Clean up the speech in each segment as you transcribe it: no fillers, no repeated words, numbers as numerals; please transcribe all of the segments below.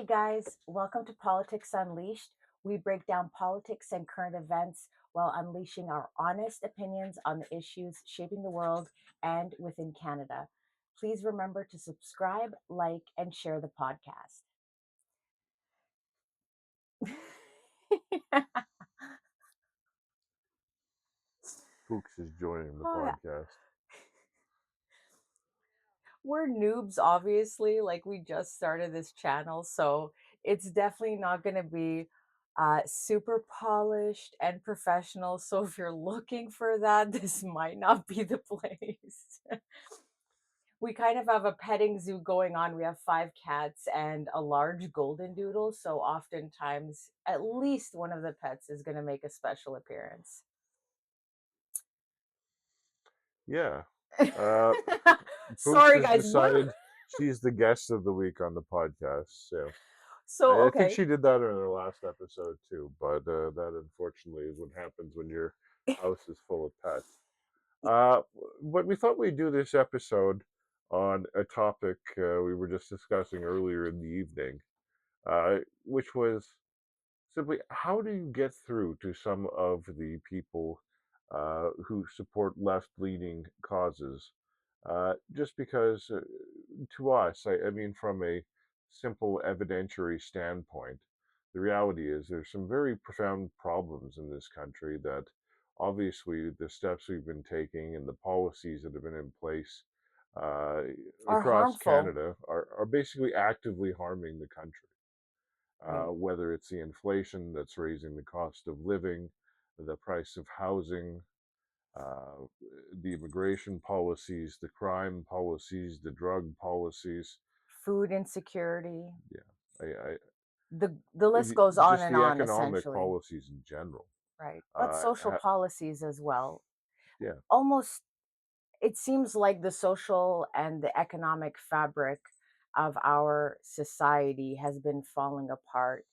guys, welcome to Politics Unleashed. We break down politics and current events while unleashing our honest opinions on the issues shaping the world and within Canada. Please remember to subscribe, like, and share the podcast. Fuchs is joining the podcast. We're noobs, obviously. Like, we just started this channel, so it's definitely not going to be super polished and professional. So, if you're looking for that, this might not be the place. We kind of have a petting zoo going on. We have 5 cats and a large golden doodle. So, oftentimes, at least one of the pets is going to make a special appearance. Yeah. Uh, Fuchs Sorry, has guys. decided she's the guest of the week on the podcast. So So, I think okay. she did that in her last episode too, but that unfortunately is what happens when your house is full of pets. Uh, but we thought we'd do this episode on a topic we were just discussing earlier in the evening, which was simply how do you get through to some of the people who support left-leaning causes? Just because to us, I mean, from a simple evidentiary standpoint, the reality is there's some very profound problems in this country that obviously the steps we've been taking and the policies that have been in place uh, Are across harmful. Canada are basically actively harming the country, Right. whether it's the inflation that's raising the cost of living, the price of housing, uh, the immigration policies, the crime policies, the drug policies. Food insecurity. Yeah, I The list goes on just and the on, economic essentially. policies in general. Right. But Uh, social ha- policies as well. yeah, Almost, it seems like the social and the economic fabric of our society has been falling apart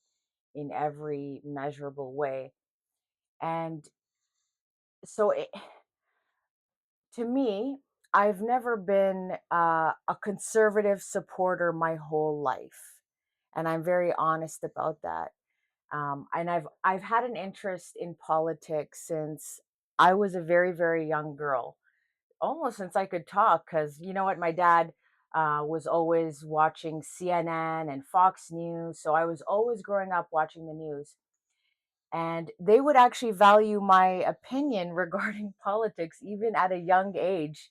in every measurable way. And so, to me, I've never been a conservative supporter my whole life. And I'm very honest about that. And I've had an interest in politics since I was a very young girl, almost since I could talk. Because you know what, my dad was always watching CNN and Fox News, so I was always growing up watching the news, and they would actually value my opinion regarding politics even at a young age,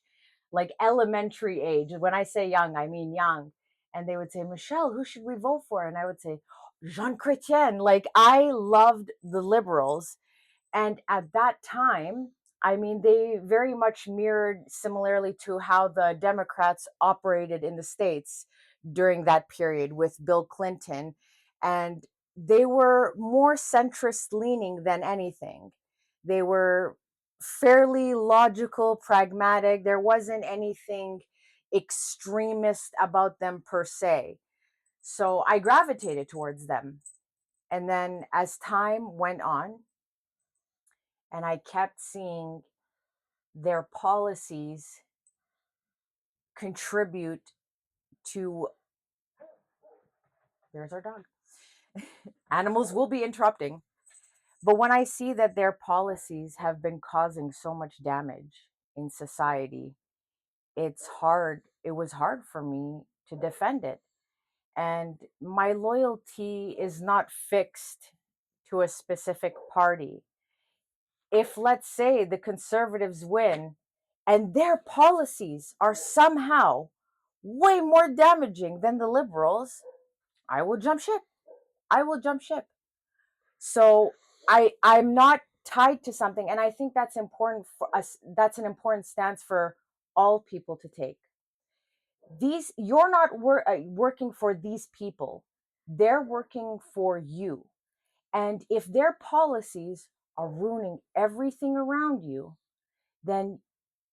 like elementary age. When I say young, I mean young. And they would say, Michelle, who should we vote for? And I would say, Jean Chrétien. Like, I loved the Liberals. And at that time, I mean, they very much mirrored similarly to how the Democrats operated in the States during that period with Bill Clinton. And they were more centrist leaning than anything. They were fairly logical, pragmatic. There wasn't anything extremist about them per se. So I gravitated towards them. And then as time went on, and I kept seeing their policies contribute to, there's our dog. Animals will be interrupting. But when I see that their policies have been causing so much damage in society, it was hard for me to defend it. And my loyalty is not fixed to a specific party. If, let's say, the conservatives win and their policies are somehow way more damaging than the liberals, I will jump ship. I will jump ship. So I'm not tied to something, and I think that's important for us. That's an important stance for all people to take. These You're not working for these people. They're working for you. And if their policies are ruining everything around you, then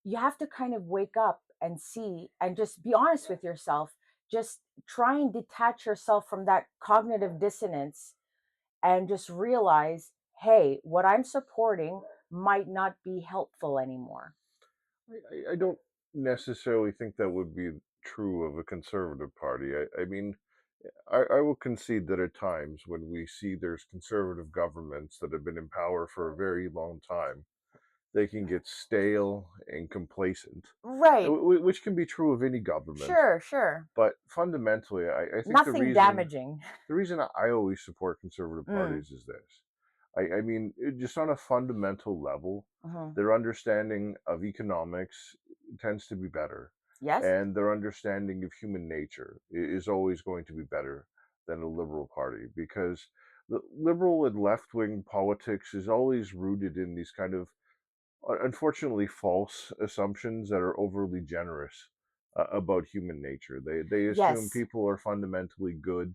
you have to kind of wake up and see and just be honest with yourself. Just try and detach yourself from that cognitive dissonance and just realize, hey, what I'm supporting might not be helpful anymore. I don't necessarily think that would be true of a conservative party. I mean, I will concede that at times when we see there's conservative governments that have been in power for a very long time, they can get stale and complacent, Right. which can be true of any government. Sure, sure. But fundamentally, I think Nothing damaging. the reason I always support conservative Mm. parties is this. I mean, just on a fundamental level, Hmm. their understanding of economics tends to be better, Yes. and their understanding of human nature is always going to be better than a liberal party because the liberal and left wing politics is always rooted in these kind of unfortunately false assumptions that are overly generous about human nature. They assume Yes. people are fundamentally good,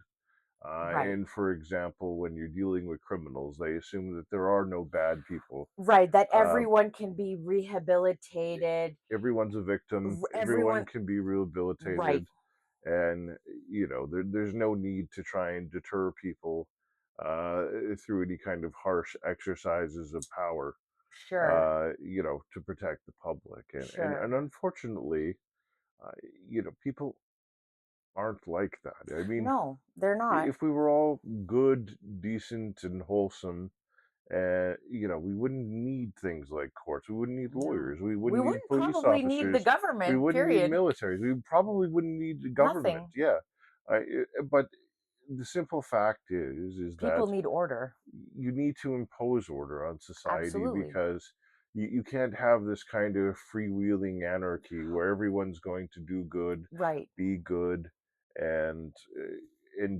Right. and for example, when you're dealing with criminals, they assume that there are no bad people. Right. That Uh, everyone can be rehabilitated. Everyone's a victim. Everyone Everyone. can be Right. rehabilitated, and there's no need to try and deter people through any kind of harsh exercises of power. Sure. To protect the public, and Sure. unfortunately, uh, people aren't like that. I mean, No, they're not. if we were all good, decent, and wholesome, we wouldn't need things like courts. We wouldn't need No. lawyers. We We wouldn't need wouldn't police probably need the officers. We government, wouldn't need period. militaries. We probably wouldn't need the government. Nothing. Yeah, but the simple fact is that People need order. you need to impose order on society Absolutely. because you can't have this kind of freewheeling anarchy where everyone's going to do good, Right. be good, and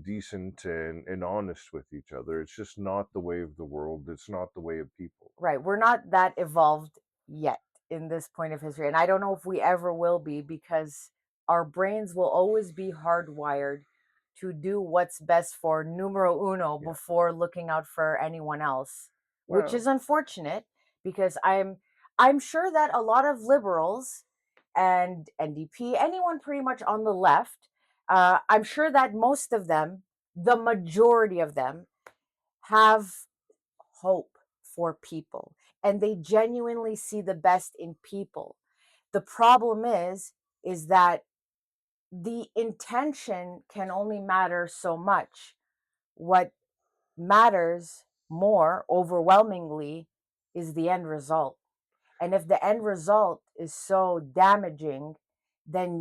decent and honest with each other. It's just not the way of the world. It's not the way of people. Right. We're not that evolved yet in this point of history. And I don't know if we ever will be because our brains will always be hardwired to do what's best for numero uno Yeah. before looking out for anyone else, which is Well, unfortunate because I'm sure that a lot of liberals and NDP, anyone pretty much on the left, I'm sure that most of them, the majority of them, have hope for people and they genuinely see the best in people. The problem is that the intention can only matter so much. What matters more overwhelmingly is the end result. And if the end result is so damaging, then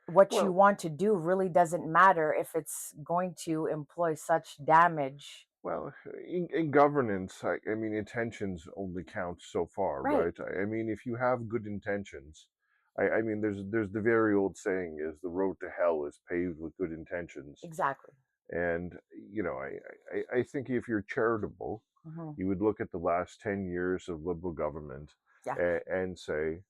what you well, want to do really doesn't matter if it's going to employ such damage. well. In governance, I mean, intentions only count so far, Right. right? I mean, if you have good intentions, I mean, there's the very old saying is the road to hell is paved with good intentions. Exactly. And I think if you're charitable, Hmm. you would look at the last 10 years of liberal government Yeah. and say,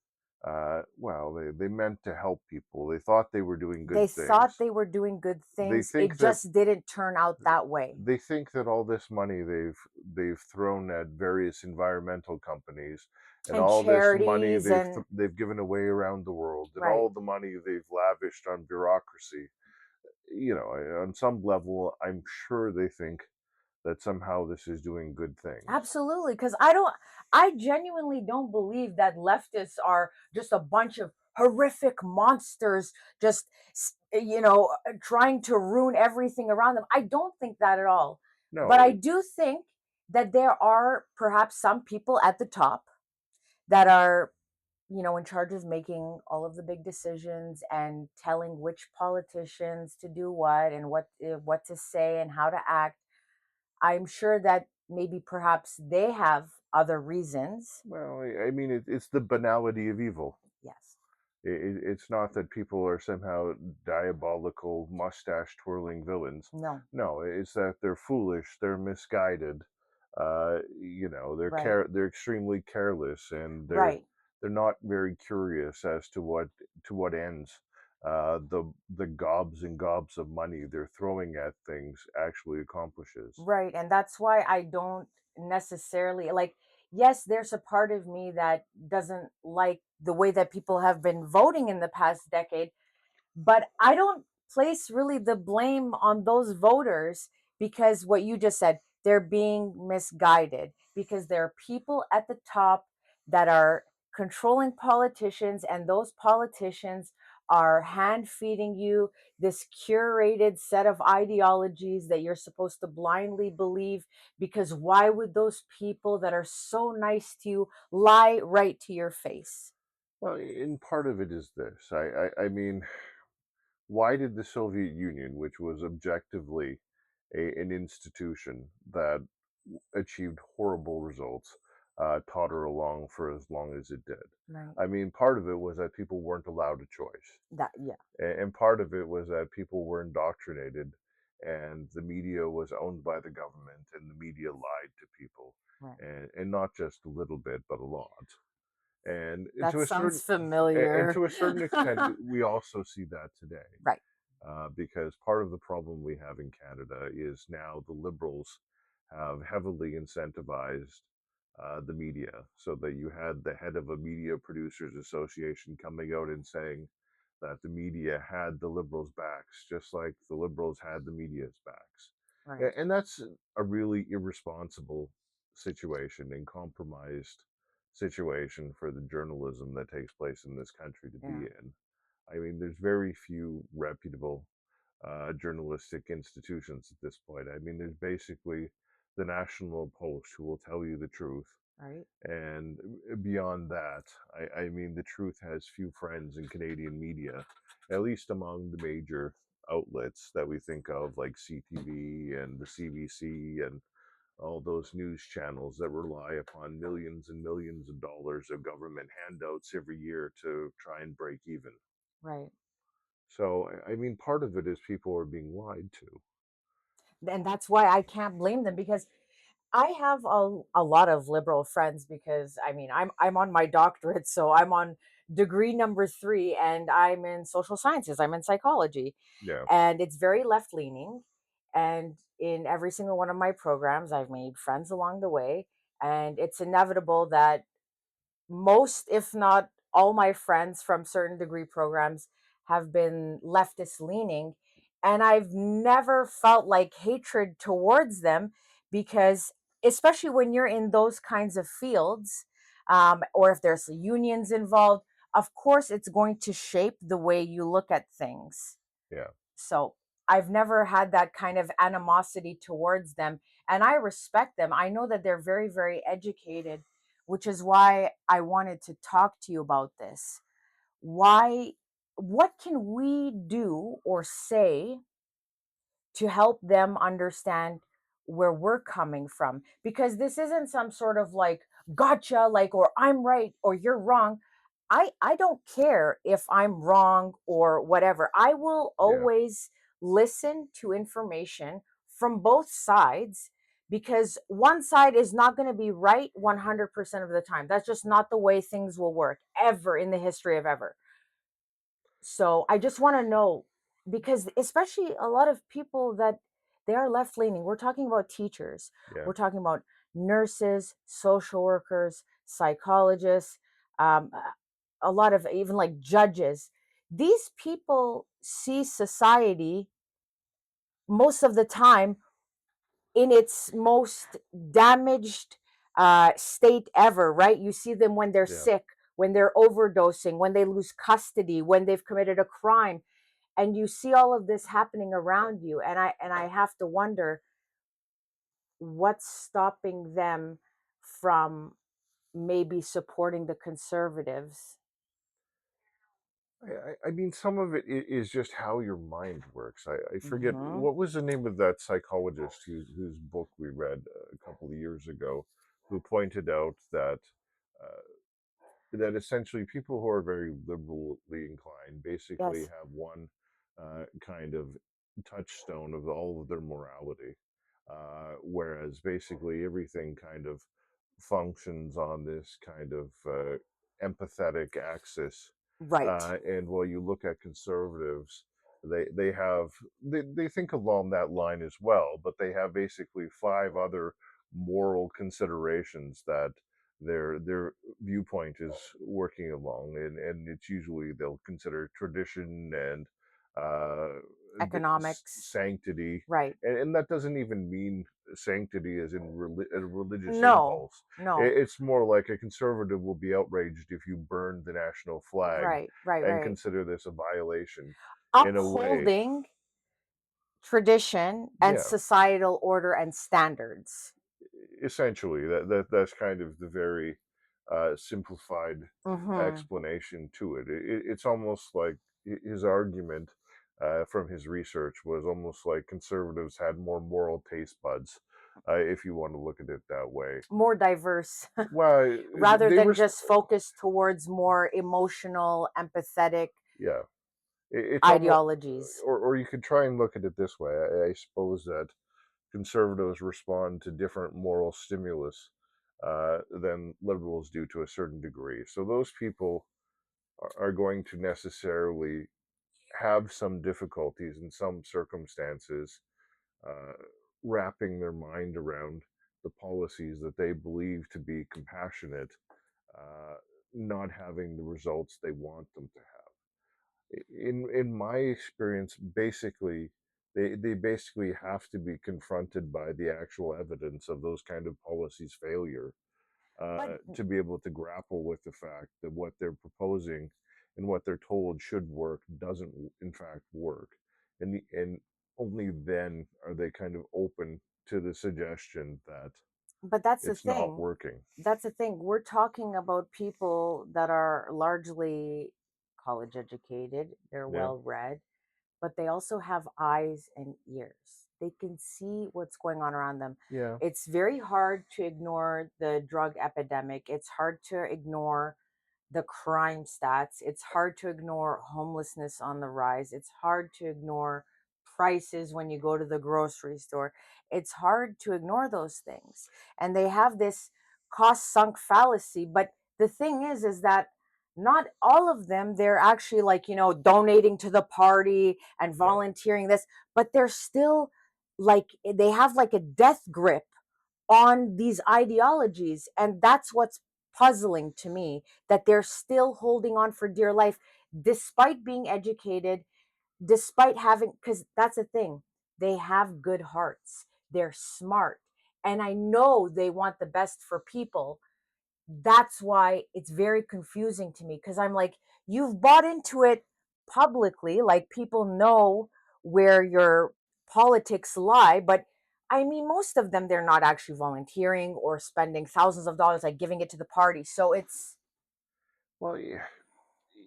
well, they meant to help people. They thought they were doing They good thought things. they were doing good They things. It think that just didn't turn out that way. they think that all this money they've thrown at various environmental companies and And all this money charities and they've given away around the world and right. all the money they've lavished on bureaucracy, on some level, I'm sure they think that somehow this is doing good things. Absolutely. Because I genuinely don't believe that leftists are just a bunch of horrific monsters, just, trying to ruin everything around them. I don't think that at all. But No, I do think that there are perhaps some people at the top that are in charge of making all of the big decisions and telling which politicians to do what and what to say and how to act. I'm sure that maybe perhaps they have other reasons. well, I mean, it's the banality of evil. Yes. It's not that people are somehow diabolical, mustache twirling villains. No. No, it's that they're foolish, they're misguided. Right. they're extremely careless, and Right. they're not very curious as to what ends the gobs and gobs of money they're throwing at things actually accomplishes. Right. And that's why I don't necessarily like, yes, there's a part of me that doesn't like the way that people have been voting in the past decade. But I don't place really the blame on those voters because what you just said, they're being misguided because there are people at the top that are controlling politicians, and those politicians are hand feeding you this curated set of ideologies that you're supposed to blindly believe, because why would those people that are so nice to you lie right to your face? Well, and part of it is this. I mean, why did the Soviet Union, which was objectively an institution that achieved horrible results, totter along for as long as it did? Right. I mean, part of it was that people weren't allowed a choice. That, yeah. And part of it was that people were indoctrinated and the media was owned by the government and the media lied to people, Right. and not just a little bit, but a lot. And That to a sounds certain and familiar. to a certain extent, we also see that today. Right. Because part of the problem we have in Canada is now the Liberals have heavily incentivized the media, so that you had the head of a media producers association coming out and saying that the media had the Liberals' backs, just like the Liberals had the media's backs. Right. And that's a really irresponsible situation and compromised situation for the journalism that takes place in this country to Yeah. be in. I mean, there's very few reputable journalistic institutions at this point. I mean, there's basically the National Post who will tell you the truth. Right. And beyond that, I mean, the truth has few friends in Canadian media, at least among the major outlets that we think of, like CTV and the CBC and all those news channels that rely upon millions and millions of dollars of government handouts every year to try and break even. Right. So, I mean, part of it is people are being lied to. And that's why I can't blame them, because I have a lot of liberal friends, because I mean I'm on my doctorate, so I'm on degree number 3, and I'm in social sciences. I'm in psychology, Yeah, and it's very left leaning. And in every single one of my programs, I've made friends along the way, and it's inevitable that most, if not all, my friends from certain degree programs have been leftist leaning. And I've never felt like hatred towards them, because, especially when you're in those kinds of fields, or if there's unions involved, of course, it's going to shape the way you look at things. yeah. So I've never had that kind of animosity towards them. And I respect them. I know that they're very, very educated, which is why I wanted to talk to you about this. Why, what can we do or say to help them understand where we're coming from? Because this isn't some sort of like gotcha, like, or I'm right or you're wrong. I don't care if I'm wrong or whatever. I will Yeah. always listen to information from both sides, because one side is not going to be right 100% of the time. That's just not the way things will work ever in the history of ever. So I just want to know, because especially a lot of people that they are left leaning. We're talking about teachers, Yeah. we're talking about nurses, social workers, psychologists, a lot of even like judges. These people see society most of the time in its most damaged state ever, right? You see them when they're Yeah. sick, when they're overdosing, when they lose custody, when they've committed a crime, and you see all of this happening around you. And I have to wonder what's stopping them from maybe supporting the conservatives. I mean, some of it is just how your mind works. I forget Hmm. what was the name of that psychologist whose book we read a couple of years ago, who pointed out uh, that essentially people who are very liberally inclined basically Yes. have one kind of touchstone of all of their morality, whereas basically everything kind of functions on this kind of empathetic axis. Right. And while you look at conservatives, they think along that line as well, but they have basically five other moral considerations that their viewpoint is working along, and it's usually they'll consider tradition and Economics. sanctity, Right. and that doesn't even mean sanctity as in a religious No. impulse. No. It's more like a conservative will be outraged if you burn the national flag Right. Right. and Right. consider this a violation in a way. Upholding tradition and Yeah, societal order and standards. essentially that's kind of the very simplified Mhm. explanation to it. It's almost like his argument from his research was almost like conservatives had more moral taste buds, if you want to look at it that way. More diverse Well, rather they than were, just focused towards more emotional, empathetic yeah. It's almost, ideologies. or you could try and look at it this way. I suppose that conservatives respond to different moral stimulus than liberals do to a certain degree. So those people are going to necessarily have some difficulties in some circumstances uh, wrapping their mind around the policies that they believe to be compassionate, uh, not having the results they want them to have. In my experience, basically, they basically have to be confronted by the actual evidence of those kind of policies' failure But to be able to grapple with the fact that what they're proposing and what they're told should work doesn't in fact work, and only then are they kind of open to the suggestion that that's the it's not thing. working. That's the thing. We're talking about people that are largely college educated, they're Yeah, well read, but they also have eyes and ears. They can see what's going on around them. yeah, It's very hard to ignore the drug epidemic. It's hard to ignore the crime stats. It's hard to ignore homelessness on the rise. It's hard to ignore prices when you go to the grocery store. It's hard to ignore those things. And they have this cost sunk fallacy. But the thing is that not all of them, they're actually like, donating to the party and yeah. volunteering this, but they're still like, they have like a death grip on these ideologies. And that's what's puzzling to me, that they're still holding on for dear life despite being educated, despite having, because that's the thing, they have good hearts, they're smart, and I know they want the best for people. That's why it's very confusing to me, because I'm like, you've bought into it publicly, like people know where your politics lie, but I mean, most of them, they're not actually volunteering or spending thousands of dollars, like giving it to the party. So it's, Well, yeah,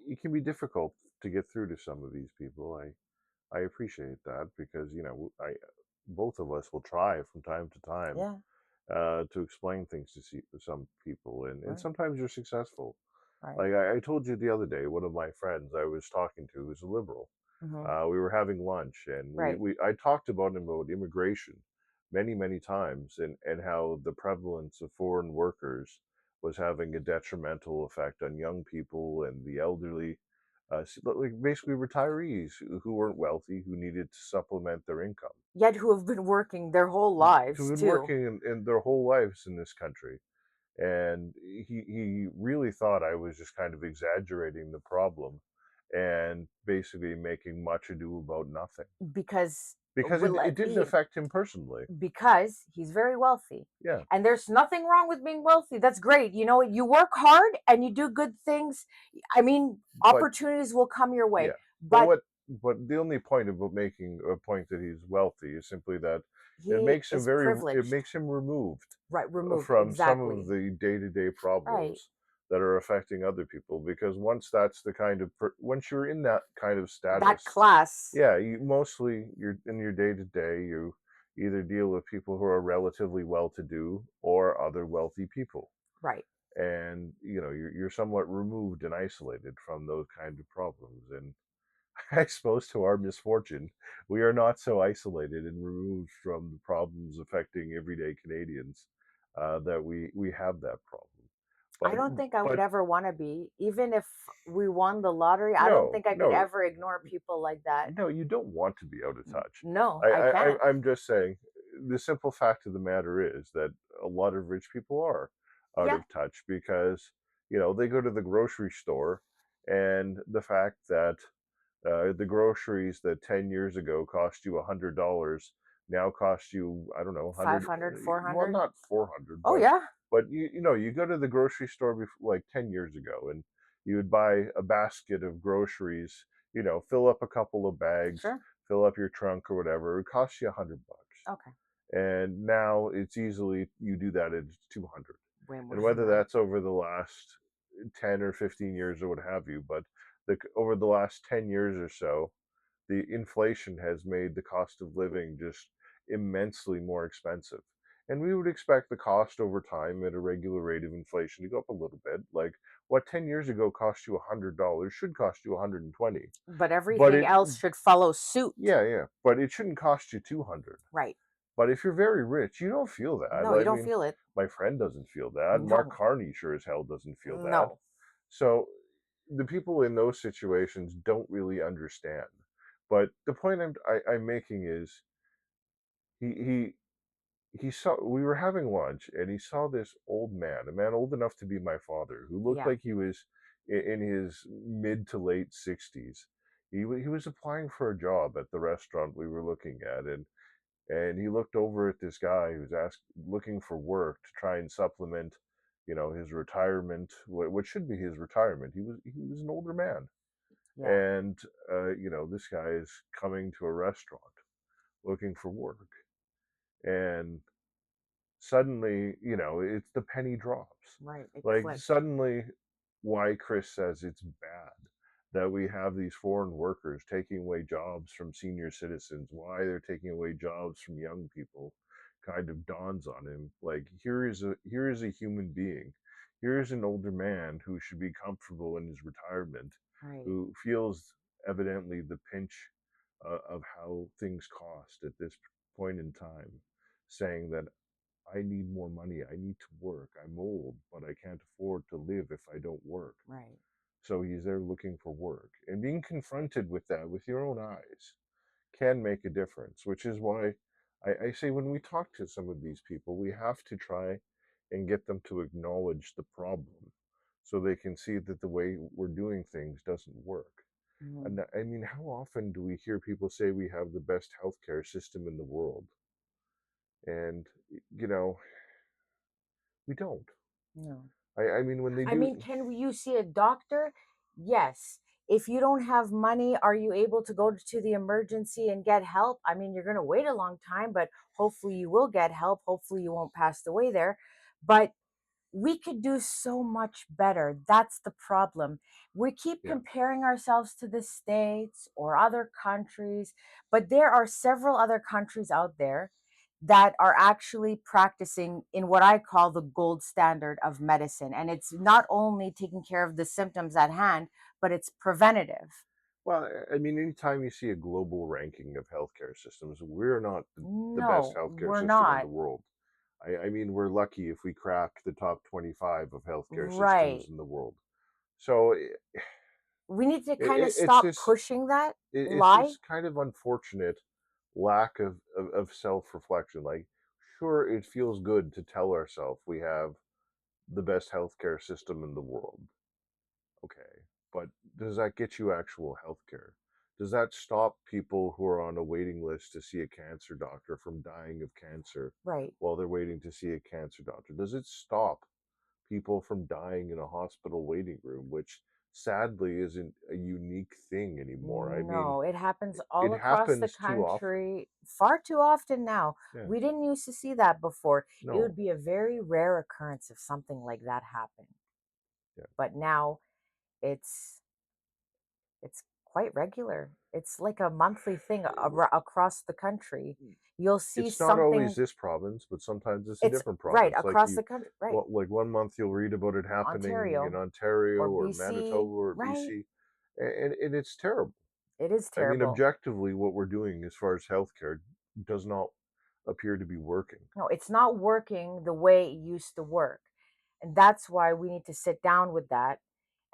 it can be difficult to get through to some of these people. I appreciate that because I both of us will try from time to time yeah, to explain things to some people, and right, sometimes you're successful. right, Like I told you the other day, one of my friends I was talking to who's a liberal. hmm, We were having lunch, and right. I talked about immigration many times, and how the prevalence of foreign workers was having a detrimental effect on young people and the elderly, like basically retirees who weren't wealthy, who needed to supplement their income, Yet who have been working their whole who've lives been too. working in their whole lives in this country. And he really thought I was just kind of exaggerating the problem and basically making much ado about nothing Because, because well, it didn't affect him personally. because he's very wealthy. Yeah, And there's nothing wrong with being wealthy. That's great. You work hard and you do good things. I mean, but opportunities will come your way. yeah, but But what the only point about making a point that he's wealthy is simply that he is it privileged. makes him removed Right, removed. from some of Exactly. the day-to-day Right. problems that are affecting other people, because once that's the kind of once you're in that kind of That status, class. yeah, you're in your day-to-day, you either deal with people who are relatively well-to-do or other wealthy people, Right. and you're somewhat removed and isolated from those kind of problems. And I suppose to our misfortune, we are not so isolated and removed from the problems affecting everyday Canadians, that we have that problem. I But don't think I would but ever want to be. Even if we won the lottery, I don't no, think I could no, ever ignore people like that. no, you don't want to be out of touch. No, I can't. I'm just saying, the simple fact of the matter is that a lot of rich people are out Yeah. of touch because they go to the grocery store, and the fact that The groceries that 10 years ago cost you $100 now cost you, I don't know, 100, 500, well, 400. not 400, Oh, yeah. but you know, you go to the grocery store like 10 years ago and you would buy a basket of groceries, you know, fill up a couple of bags, Sure. fill up your trunk or whatever. It costs you $100. Okay. And now it's easily you do that at 200. Way more And than whether that. that's over the last 10 or 15 years or what have you, but over the last 10 years or so, the inflation has made the cost of living just immensely more expensive. And we would expect the cost over time at a regular rate of inflation to go up a little bit. Like what 10 years ago cost you $100 should cost you 120. But But everything it else should follow suit. Yeah, yeah, but it shouldn't cost you 200. Right. But if you're very rich, you don't feel that. No, you I don't mean, feel it. my friend doesn't feel that. Mark No. Carney sure as hell doesn't feel that. No. So the people in those situations don't really understand. But the point I'm making is he he saw we were having lunch and he saw this old man, a man old enough to be my father, who looked Yeah. like he was in his mid to late 60s. He was applying for a job at the restaurant we were looking at, and he looked over at this guy who's looking for work to try and supplement, you know, his retirement, what should be his retirement. He was an older man, Yeah. and you know, this guy is coming to a restaurant looking for work, and suddenly, you know, it's the penny drops. Right. It Like clicked. suddenly, why Chris says it's bad that we have these foreign workers taking away jobs from senior citizens, why they're taking away jobs from young people, kind of dawns on him. Like here is a human being. Here is an older man who should be comfortable in his retirement, Right. who feels evidently the pinch of how things cost at this point in time, saying that I need more money. I need to work. I'm old, but I can't afford to live if I don't work. Right. So he's there looking for work. And being confronted with that with your own eyes can make a difference, which is why I say when we talk to some of these people, we have to try and get them to acknowledge the problem so they can see that the way we're doing things doesn't work. Mhm. And I mean, how often do we hear people say we have the best healthcare system in the world? And, you know, we don't. No. I mean, when they I do, mean, can you see a doctor? Yes. If you don't have money, are you able to go to the emergency and get help? I mean, you're going to wait a long time, but hopefully you will get help. Hopefully you won't pass away there. But we could do so much better. That's the problem. We keep yeah. comparing ourselves to the States or other countries, but there are several other countries out there that are actually practicing in what I call the gold standard of medicine. And it's not only taking care of the symptoms at hand, but it's preventative. Well, I mean, anytime you see a global ranking of healthcare systems, we're not the best No, healthcare we're system in the not. world. I mean, we're lucky if we crack the top 25 of healthcare systems Right. in the world. So We need to kind of it's stop this pushing that it's lie. this kind of unfortunate lack of self-reflection. Like, sure, it feels good to tell ourselves we have the best healthcare system in the world. Okay, but does that get you actual health care? Does that stop people who are on a waiting list to see a cancer doctor from dying of cancer Right. while they're waiting to see a cancer doctor? Does it stop people from dying in a hospital waiting room, which sadly isn't a unique thing anymore? I mean, No, it happens all it across the happens too often. country, far too often now. Yeah, We didn't used to see that before. It would no, be a very rare occurrence if something like that happened. yeah. But now it's it's quite regular. It's like a monthly thing across the country. You'll see It's not always something. this province, but sometimes it's a It's different right province. Like across you, the country, right? well, like one month you'll read about it happening in Ontario Ontario or or Manitoba BC, or right? BC, and it's terrible. It is I mean, terrible. objectively, what we're doing as far as healthcare does not appear to be working. No, it's not working the way it used to work. And that's why we need to sit down with that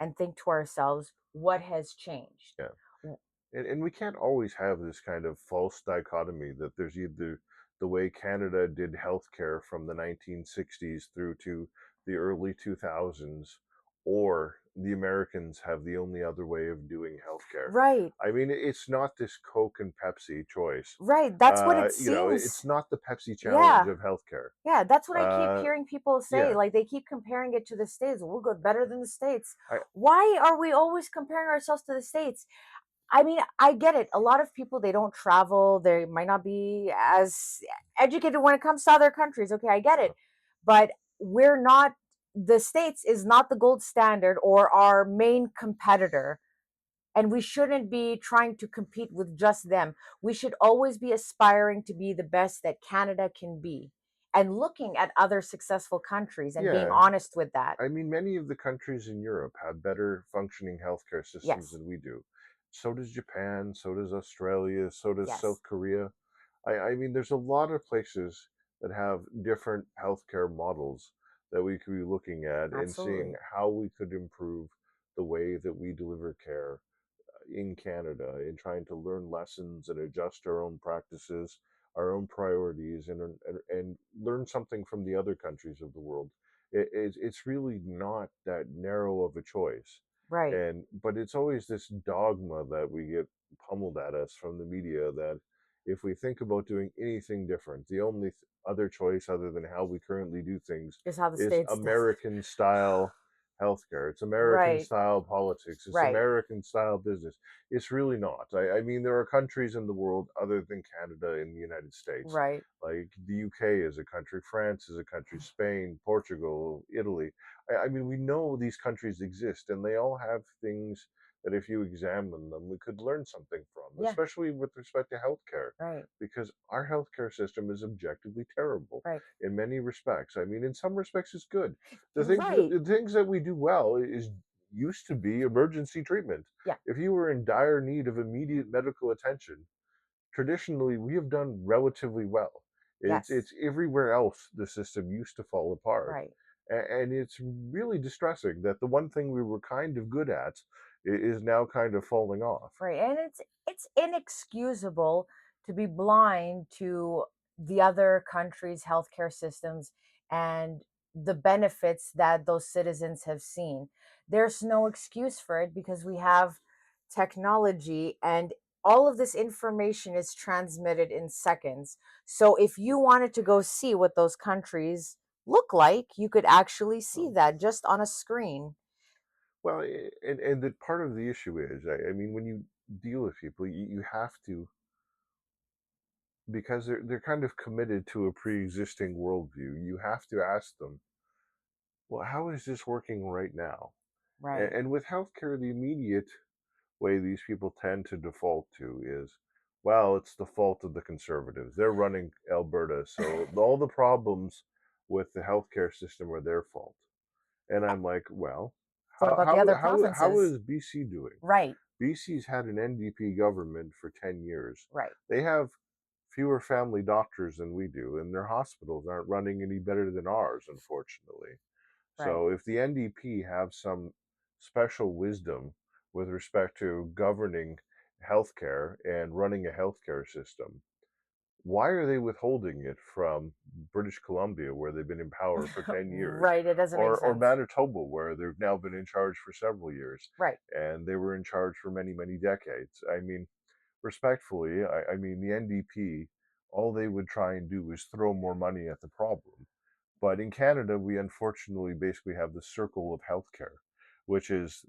and think to ourselves, what has changed? Yeah. W- And we can't always have this kind of false dichotomy that there's either the way Canada did healthcare from the 1960s through to the early 2000s, or the Americans have the only other way of doing healthcare. Right. I mean, it's not this Coke and Pepsi choice. Right. That's what it It's seems. not the Pepsi challenge Yeah. of healthcare. Yeah, that's what I keep Uh, hearing people say. yeah, Like they keep comparing it to the States. We'll go better than the States. I Why are we always comparing ourselves to the States? I mean, I get it. A lot of people they don't travel. They might not be as educated when it comes to other countries. Okay, I get it. But we're not the States is not the gold standard or our main competitor. And we shouldn't be trying to compete with just them. We should always be aspiring to be the best that Canada can be and looking at other successful countries and being yeah. honest with that. I mean, many of the countries in Europe have better functioning healthcare systems Yes. than we do. So does Japan, so does Australia, so does Yes. South Korea. I mean, there's a lot of places that have different healthcare models that we could be looking at and seeing Absolutely. how we could improve the way that we deliver care in Canada in trying to learn lessons and adjust our own practices, our own priorities, and learn something from the other countries of the world. It's really not that narrow of a choice, Right. and but it's always this dogma that we get pummeled at us from the media that if we think about doing anything different, the only other choice other than how we currently do things Is how the is States does it. American style healthcare. It's American Right. style politics. It's Right. American style business. It's really not. I mean, there are countries in the world other than Canada and the United States. Right. Like the UK is a country, France is a country, Spain, Portugal, Italy. I mean, we know these countries exist and they all have things that if you examine them, we could learn something from, Yeah. especially with respect to healthcare, Right. because our healthcare system is objectively terrible Right. in many respects. I mean, in some respects, it's good. Right. The things that we do well is used to be emergency treatment. Yeah. If you were in dire need of immediate medical attention, traditionally we have done relatively well. Yes. It's everywhere else the system used to fall apart, Right. and it's really distressing that the one thing we were kind of good at is now kind of falling off. Right. And it's inexcusable to be blind to the other countries' healthcare systems and the benefits that those citizens have seen. There's no excuse for it because we have technology and all of this information is transmitted in seconds. So if you wanted to go see what those countries look like, you could actually see Um, that just on a screen. well, and that part of the issue is, I mean, when you deal with people, you have to, because they're kind of committed to a pre-existing worldview. You have to ask them, well, how is this working right now? Right. And with healthcare, the immediate way these people tend to default to is, well, it's the fault of the conservatives. They're running Alberta, so all the problems with the healthcare system are their fault. And I'm like, well, What about the other how provinces? is BC doing? Right. BC's had an NDP government for 10 years. Right. They have fewer family doctors than we do, and their hospitals aren't running any better than ours, unfortunately. Right. So if the NDP have some special wisdom with respect to governing healthcare and running a healthcare system, why are they withholding it from British Columbia, where they've been in power for 10 years, Right. It doesn't make or sense. Manitoba, where they've now been in charge for several years, Right. and they were in charge for many, many decades? I mean, respectfully, I mean, the NDP, all they would try and do is throw more money at the problem. But in Canada, we unfortunately basically have the circle of healthcare, which is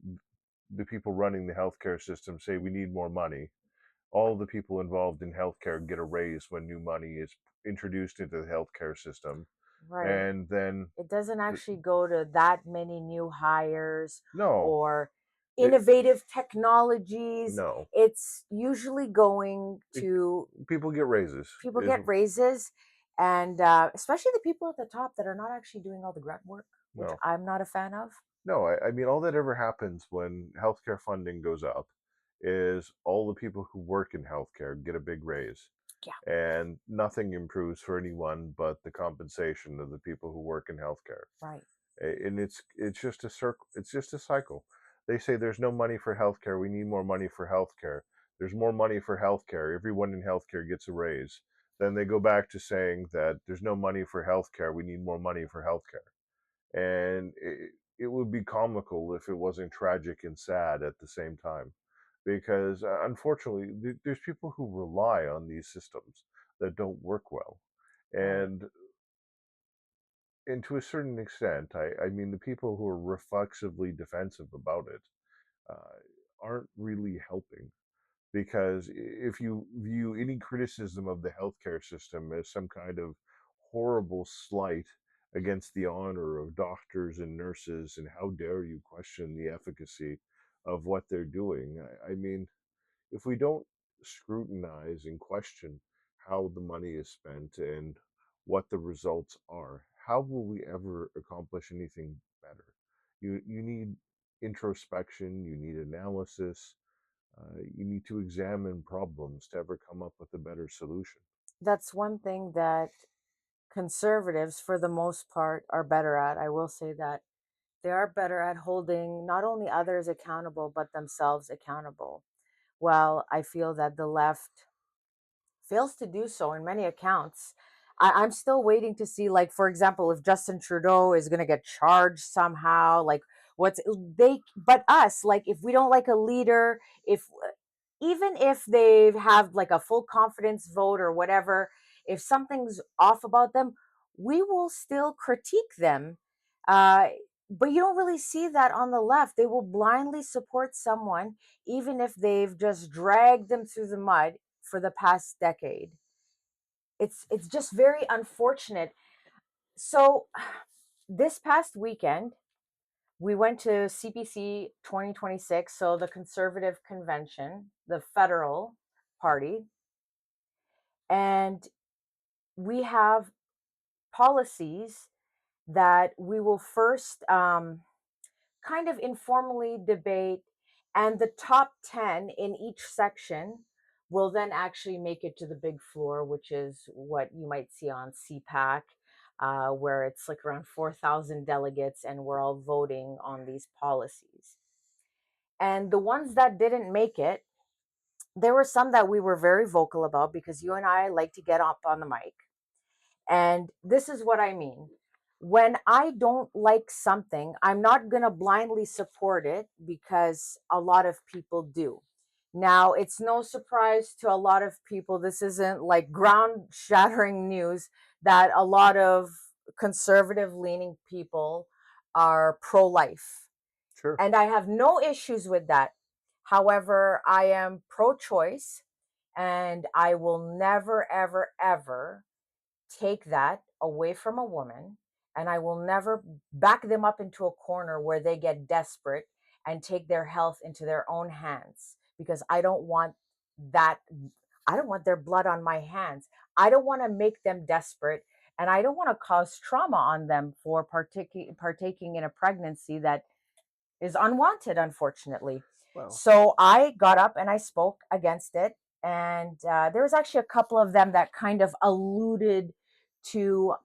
the people running the healthcare system say we need more money. All the people involved in healthcare get a raise when new money is introduced into the healthcare system. Right. And then, It doesn't the, actually go to that many new hires no, or it, innovative technologies. no, It's usually going it, to people get raises. people Is get raises, and especially the people at the top that are not actually doing all the grunt work, which no, I'm not a fan of. no. I mean, all that ever happens when healthcare funding goes up is all the people who work in healthcare get a big raise, Yeah. and nothing improves for anyone but the compensation of the people who work in healthcare. Right. And it's just a circle. It's just a cycle. They say there's no money for healthcare. We need more money for healthcare. There's more money for healthcare. Everyone in healthcare gets a raise. Then they go back to saying that there's no money for healthcare. We need more money for healthcare. And it would be comical if it wasn't tragic and sad at the same time, because unfortunately, there's people who rely on these systems that don't work well, Right. and to a certain extent, I mean, the people who are reflexively defensive about it uh, aren't really helping. Because if you view any criticism of the healthcare system as some kind of horrible slight against the honor of doctors and nurses, and how dare you question the efficacy of what they're doing, I mean, if we don't scrutinize and question how the money is spent and what the results are, how will we ever accomplish anything better? You need introspection, you need analysis, you need to examine problems to ever come up with a better solution. That's one thing that conservatives, for the most part, are better at. I will say that they are better at holding not only others accountable, but themselves accountable. Well, I feel that the left fails to do so in many accounts. I'm still waiting to see, like, for example, if Justin Trudeau is going to get charged somehow, like, what's they, but us, like, if we don't like a leader, if even if they have like a full confidence vote or whatever, if something's off about them, we will still critique them. Uh, but you don't really see that on the left. They will blindly support someone, even if they've just dragged them through the mud for the past decade. It's just very unfortunate. So this past weekend, we went to CPC 2026, so the Conservative Convention, the federal party, and we have policies that we will first kind of informally debate, and the top 10 in each section will then actually make it to the big floor, which is what you might see on CPAC, where it's like around 4,000 delegates and we're all voting on these policies. And the ones that didn't make it, there were some that we were very vocal about because you and I like to get up on the mic. And this is what I mean. When I don't like something, I'm not going to blindly support it because a lot of people do. Now, it's no surprise to a lot of people. This isn't like ground shattering news that a lot of conservative leaning people are pro life. Sure. And I have no issues with that. However, I am pro choice and I will never, ever, ever take that away from a woman, and I will never back them up into a corner where they get desperate and take their health into their own hands, because I don't want that. I don't want their blood on my hands. I don't want to make them desperate, and I don't want to cause trauma on them for partaking in a pregnancy that is unwanted, unfortunately. Well, So I got up and I spoke against it. And there was actually a couple of them that kind of alluded to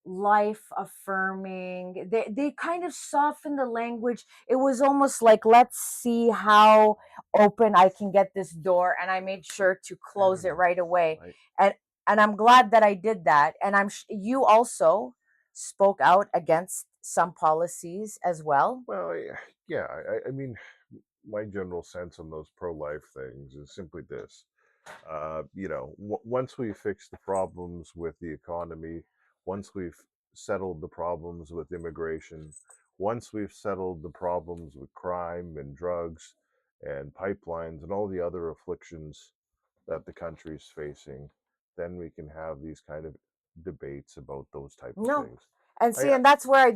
life affirming. They kind of softened the language. It was almost like, let's see how open I can get this door. And I made sure to I close don't it know. right away. I And I'm glad that I did that. And you also spoke out against some policies as well. well, yeah. I mean, my general sense on those pro-life things is simply this: once we fix the problems with the economy, once we've settled the problems with immigration, once we've settled the problems with crime and drugs and pipelines and all the other afflictions that the country's facing, then we can have these kind of debates about those type of No. things. And I see, and that's where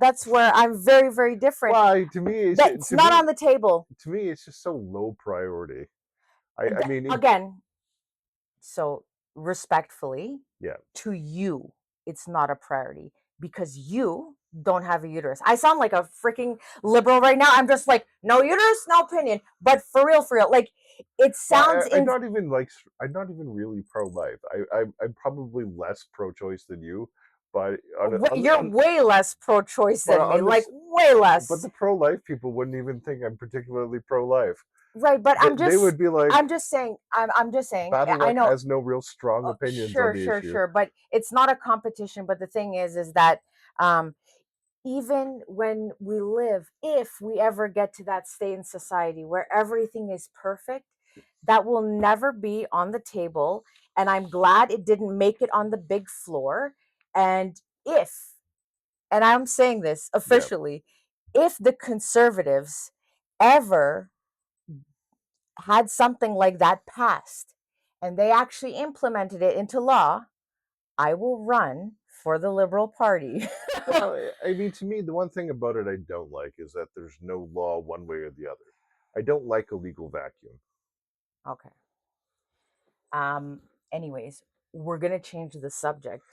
that's where I'm very, very different. to me it's That's not on the table. to me it's just so low priority. I mean, Again, so respectfully, yeah. to you, it's not a priority because you don't have a uterus. I sound like a freaking liberal right now. I'm just like, no uterus, no opinion. But for real, like it Well, sounds in. I'm not even really pro-life. I'm probably less pro-choice than you, but You're way less pro-choice but than me, on like this, way but less. the pro-life people wouldn't even think I'm particularly pro-life. Right, but They would be like, I'm just saying, I'm just saying, I Battleck know. has no real strong opinions on Sure, the sure, issue. sure, but it's not a competition. But the thing is that um even when we live, if we ever get to that state in society where everything is perfect, that will never be on the table. And I'm glad it didn't make it on the big floor. And if, and I'm saying this Yeah. officially, if the conservatives ever had something like that passed and they actually implemented it into law, I will run for the Liberal Party. Well, I mean, to me, the one thing about it I don't like is that there's no law one way or the other. I don't like a legal vacuum. Okay. Um, anyways, we're gonna change the subject.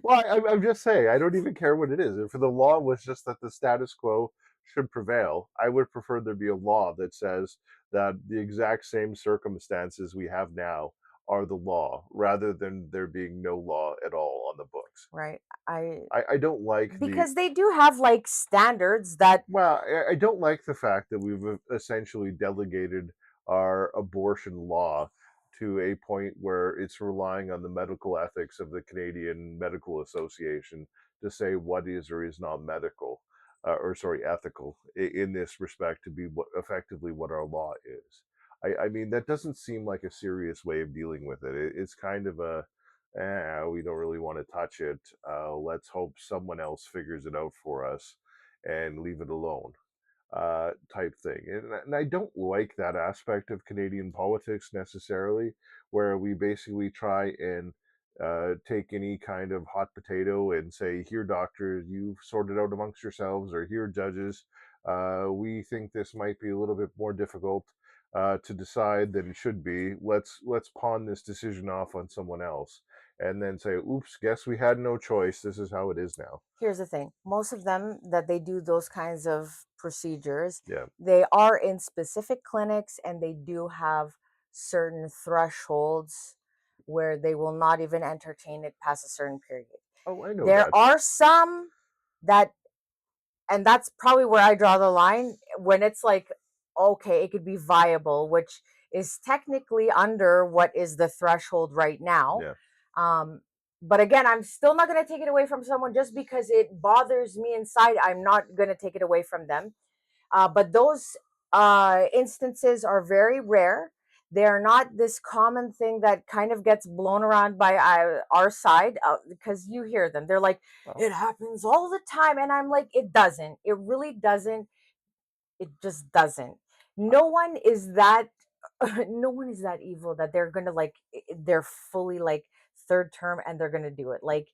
Well, I'm just saying, I don't even care what it is. If the law was just that the status quo should prevail, I would prefer there be a law that says that the exact same circumstances we have now are the law, rather than there being no law at all on the books. Right. I I don't like the Because they do have like standards that, Well, I don't like the fact that we've essentially delegated our abortion law to a point where it's relying on the medical ethics of the Canadian Medical Association to say what is or is not medical, or sorry, ethical in this respect to be what effectively what our law is. I mean, that doesn't seem like a serious way of dealing with it. It's kind of a, we don't really want to touch it. Let's hope someone else figures it out for us and leave it alone type thing. And I don't like that aspect of Canadian politics necessarily, where we basically try and take any kind of hot potato and say, here, doctors, you sort it out amongst yourselves, or here, judges, we think this might be a little bit more difficult to decide than it should be. Let's pawn this decision off on someone else, and then say, "Oops, guess we had no choice. This is how it is now." here's the thing, most of them that they do those kinds of procedures, Yeah. they are in specific clinics and they do have certain thresholds where they will not even entertain it past a certain period. Oh, I know There that. are some that, and that's probably where I draw the line when it's like, okay, it could be viable, which is technically under what is the threshold right now. Yeah. Um, but again, I'm still not going to take it away from someone just because it bothers me inside. I'm not going to take it away from them. But those instances are very rare. They are not this common thing that kind of gets blown around by our side, because you hear them. They're like, Well, it happens all the time. And I'm like, it doesn't. It really doesn't. It just doesn't. No one is that. No one is that evil that they're gonna like. They're fully like third term and they're gonna do it. Like,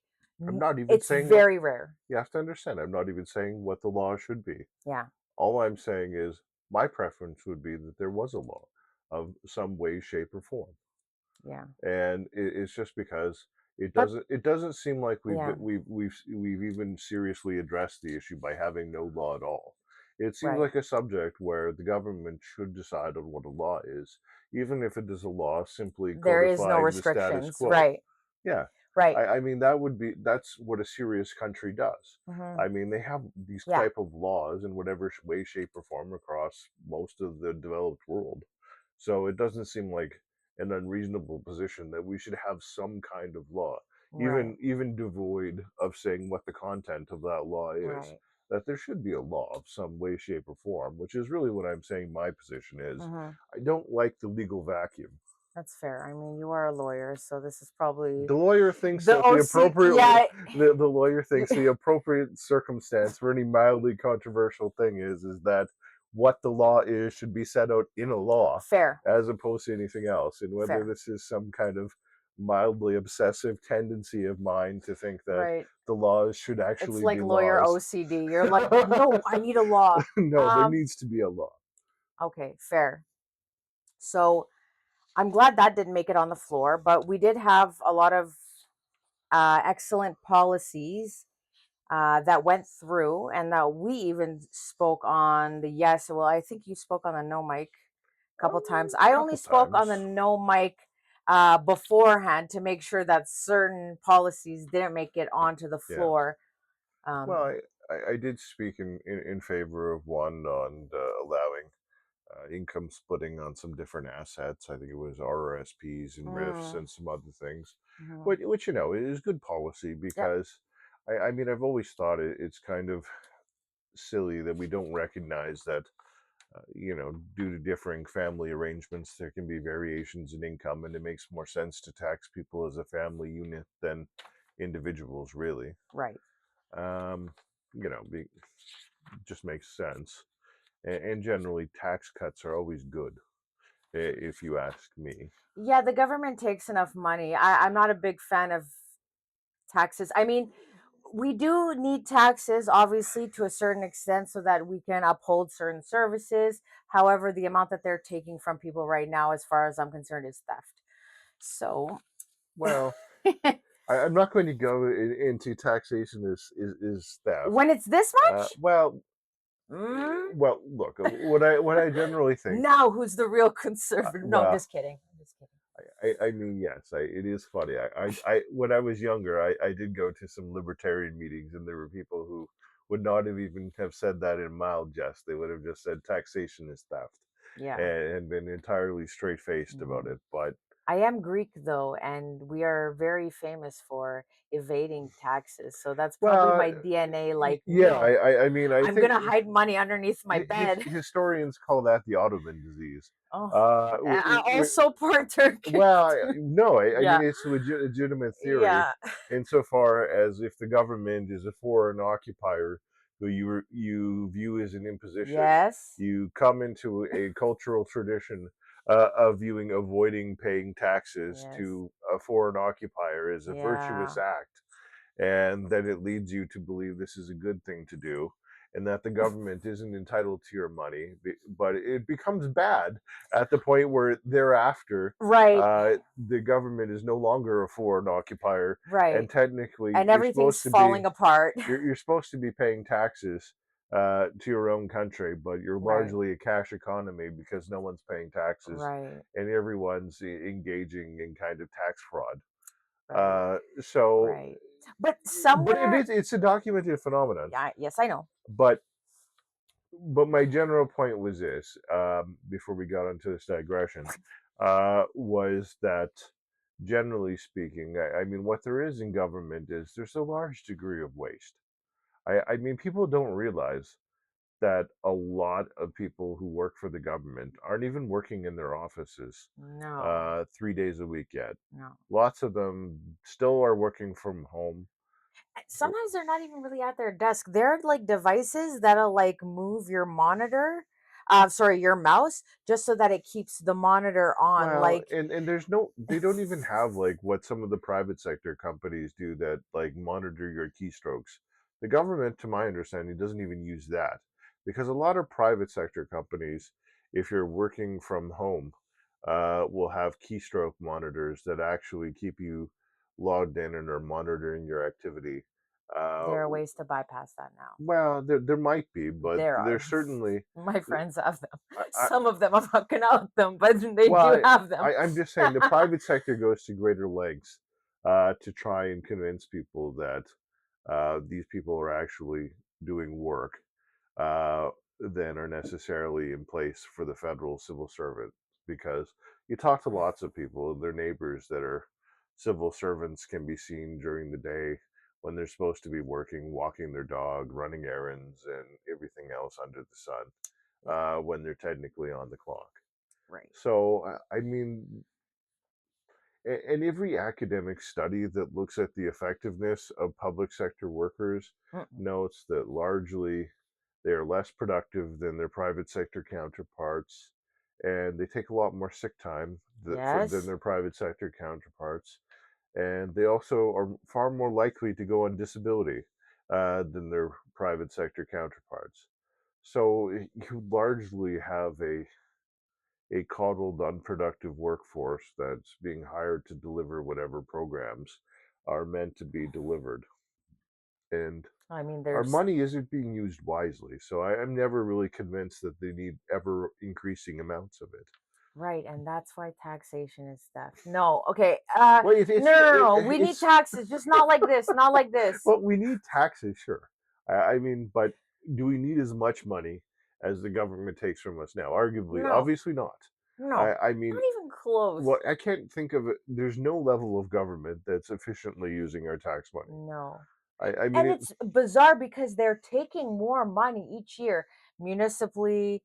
I'm not even it's saying what very rare. you have to understand. I'm not even saying what the law should be. Yeah, All I'm saying is my preference would be that there was a law of some way, shape, or form. yeah. And it's just because But it doesn't seem like yeah, we've even seriously addressed the issue by having no law at all. It seems right. like a subject where the government should decide on what a law is, even if it is a law simply There is no codifying the status restrictions. quo. Right, Yeah. right. I mean, that's what a serious country does. Hmm. I mean, they have these Yeah, type of laws in whatever way, shape, or form across most of the developed world. So it doesn't seem like an unreasonable position that we should have some kind of law, right, even devoid of saying what the content of that law is. right. That there should be a law of some way, shape, or form, which is really what I'm saying my position is. Hmm. I don't like the legal vacuum. That's fair. I mean, you are a lawyer, so this is probably The lawyer thinks the that OC. Yeah, the lawyer you, thinks the appropriate circumstance for any mildly controversial thing is that what the law is should be set out in a law fair, as opposed to anything else. And whether fair. this is some kind of mildly obsessive tendency of mine to think that Right. the laws should It's actually be like lawyer laws. OCD. You're like, no, I need a law. No, there Um, needs to be a law. okay, fair. So I'm glad that didn't make it on the floor, but we did have a lot of excellent policies that went through, and that we even spoke on the yes. Well, I think you spoke on the no mic a couple times. A I only couple spoke on times. the no mic beforehand to make sure that certain policies didn't make it onto the Yeah. floor. Well, Um, I did speak in favor of one on allowing income splitting on some different assets. I think it was RRSPs and RIFs mm, and some other things, mhm. which you know is good policy Yep. because I mean, I've always thought it's kind of silly that we don't recognize that, due to differing family arrangements, there can be variations in income, and it makes more sense to tax people as a family unit than individuals, really. Right. Um, just makes sense. And generally, tax cuts are always good, if you ask me. Yeah, the government takes enough money. I'm not a big fan of taxes. I mean, we do need taxes, obviously, to a certain extent, so that we can uphold certain services. However, the amount that they're taking from people right now, as far as I'm concerned, is theft. So, Well, I'm not going to go into taxation is theft. when it's this Uh, much, well, mm, Look, what I generally think. now who's the real conservative? No, I'm Well, just kidding. I'm just kidding. I mean, yes, it is funny. When I was younger, I did go to some libertarian meetings, and there were people who would not have even have said that in mild jest. They would have just said taxation is theft, Yeah. and been entirely straight faced about Mhm. it. But I am Greek though, and we are very famous for evading taxes. So that's probably well, my DNA. Like, yeah, no, I mean, I I'm think gonna hide money underneath my bed. historians call that the Ottoman disease. Oh, We also part Turkish. Well, no, I mean Yeah, it's a legitimate theory yeah, insofar as if the government is a foreign occupier who you view as an imposition, yes, you come into a cultural tradition of viewing avoiding paying taxes yes, to a foreign occupier as a yeah, virtuous act, and then it leads you to believe this is a good thing to do, and that the government isn't entitled to your money. But it becomes bad at the point where thereafter right, the government is no longer a foreign occupier, and right, technically and everything's falling apart. you're supposed to be paying taxes to your own country, but you're Right, largely a cash economy because no one's paying taxes right, and everyone's engaging in kind of tax fraud. right, So right. But but somewhere, it's a documented phenomenon. yeah, yes, I know. But my general point was this: before we got into this digression, was that generally speaking, I mean, what there is in government is there's a large degree of waste. I mean, people don't realize that a lot of people who work for the government aren't even working in their offices No, 3 days a week yet. no. Lots of them still are working from home. Sometimes they're not even really at their desk. They're like devices that'll like move your monitor, sorry, your mouse, just so that it keeps the monitor on. Well, Like, and there's no they don't even have like what some of the private sector companies do that like monitor your keystrokes. The government, to my understanding, doesn't even use that because a lot of private sector companies, if you're working from home, will have keystroke monitors that actually keep you logged in and are monitoring your activity. Uh, there are ways to bypass that now. well, there might be, but There are. there's certainly My friends have them. I, Some of them, I'm not gonna out them, but they do well, have them. I'm just saying the private sector goes to greater lengths to try and convince people that these people are actually doing work uh, than are necessarily in place for the federal civil servant. Because you talk to lots of people, their neighbors that are civil servants can be seen during the day when they're supposed to be working, walking their dog, running errands, and everything else under the sun Yeah, when they're technically on the clock. right. So, I mean, and every academic study that looks at the effectiveness of public sector workers Mm-mm. notes that largely they are less productive than their private sector counterparts, and they take a lot more sick time than Yes. their private sector counterparts, and they also are far more likely to go on disability than their private sector counterparts. So you largely have a coddled, unproductive workforce that's being hired to deliver whatever programs are meant to be delivered. And I mean, our there's money isn't being used wisely. So I'm never really convinced that they need ever increasing amounts of it. right, and that's why taxation is theft. No, okay. Well, No, no, no, no. We need it's taxes, just not like this, not like this. well, we need taxes, sure. I mean, but do we need as much money as the government takes from us now? Arguably, No, obviously not. no, I mean, not even close. well, I can't think of it. There's no level of government that's efficiently using our tax money. No. I mean, And it's bizarre because they're taking more money each year, municipally,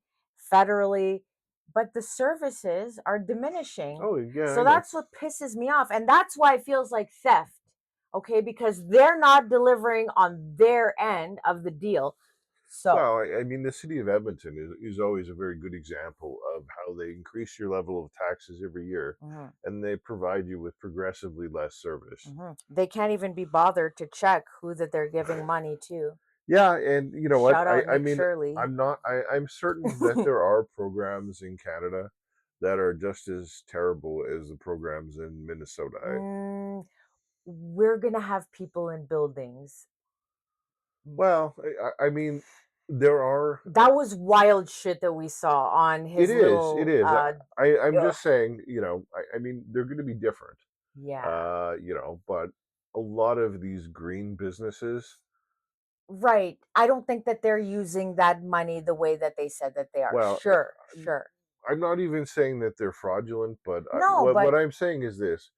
federally, but the services are diminishing. oh yeah, I So know. that's what pisses me off. And that's why it feels like theft. Okay, because they're not delivering on their end of the deal. So, Well, I mean, the city of Edmonton is always a very good example of how they increase your level of taxes every year, mhm, and they provide you with progressively less service. they can't even be bothered to check who that they're giving money to. Yeah, and you know what? Shout out I Nick mean, Shirley. I'm certain that there are programs in Canada that are just as terrible as the programs in Minnesota. Mm, we're gonna have people in buildings. Well, I mean, there are. That was wild shit that we saw on It his is. It little is. I'm ugh, just saying. You know, I mean, they're going to be different. yeah. You know, but a lot of these green businesses. Right. I don't think that they're using that money the way that they said that they are. Well, Sure, sure. I'm not even saying that they're fraudulent, but No, what but I'm saying is this: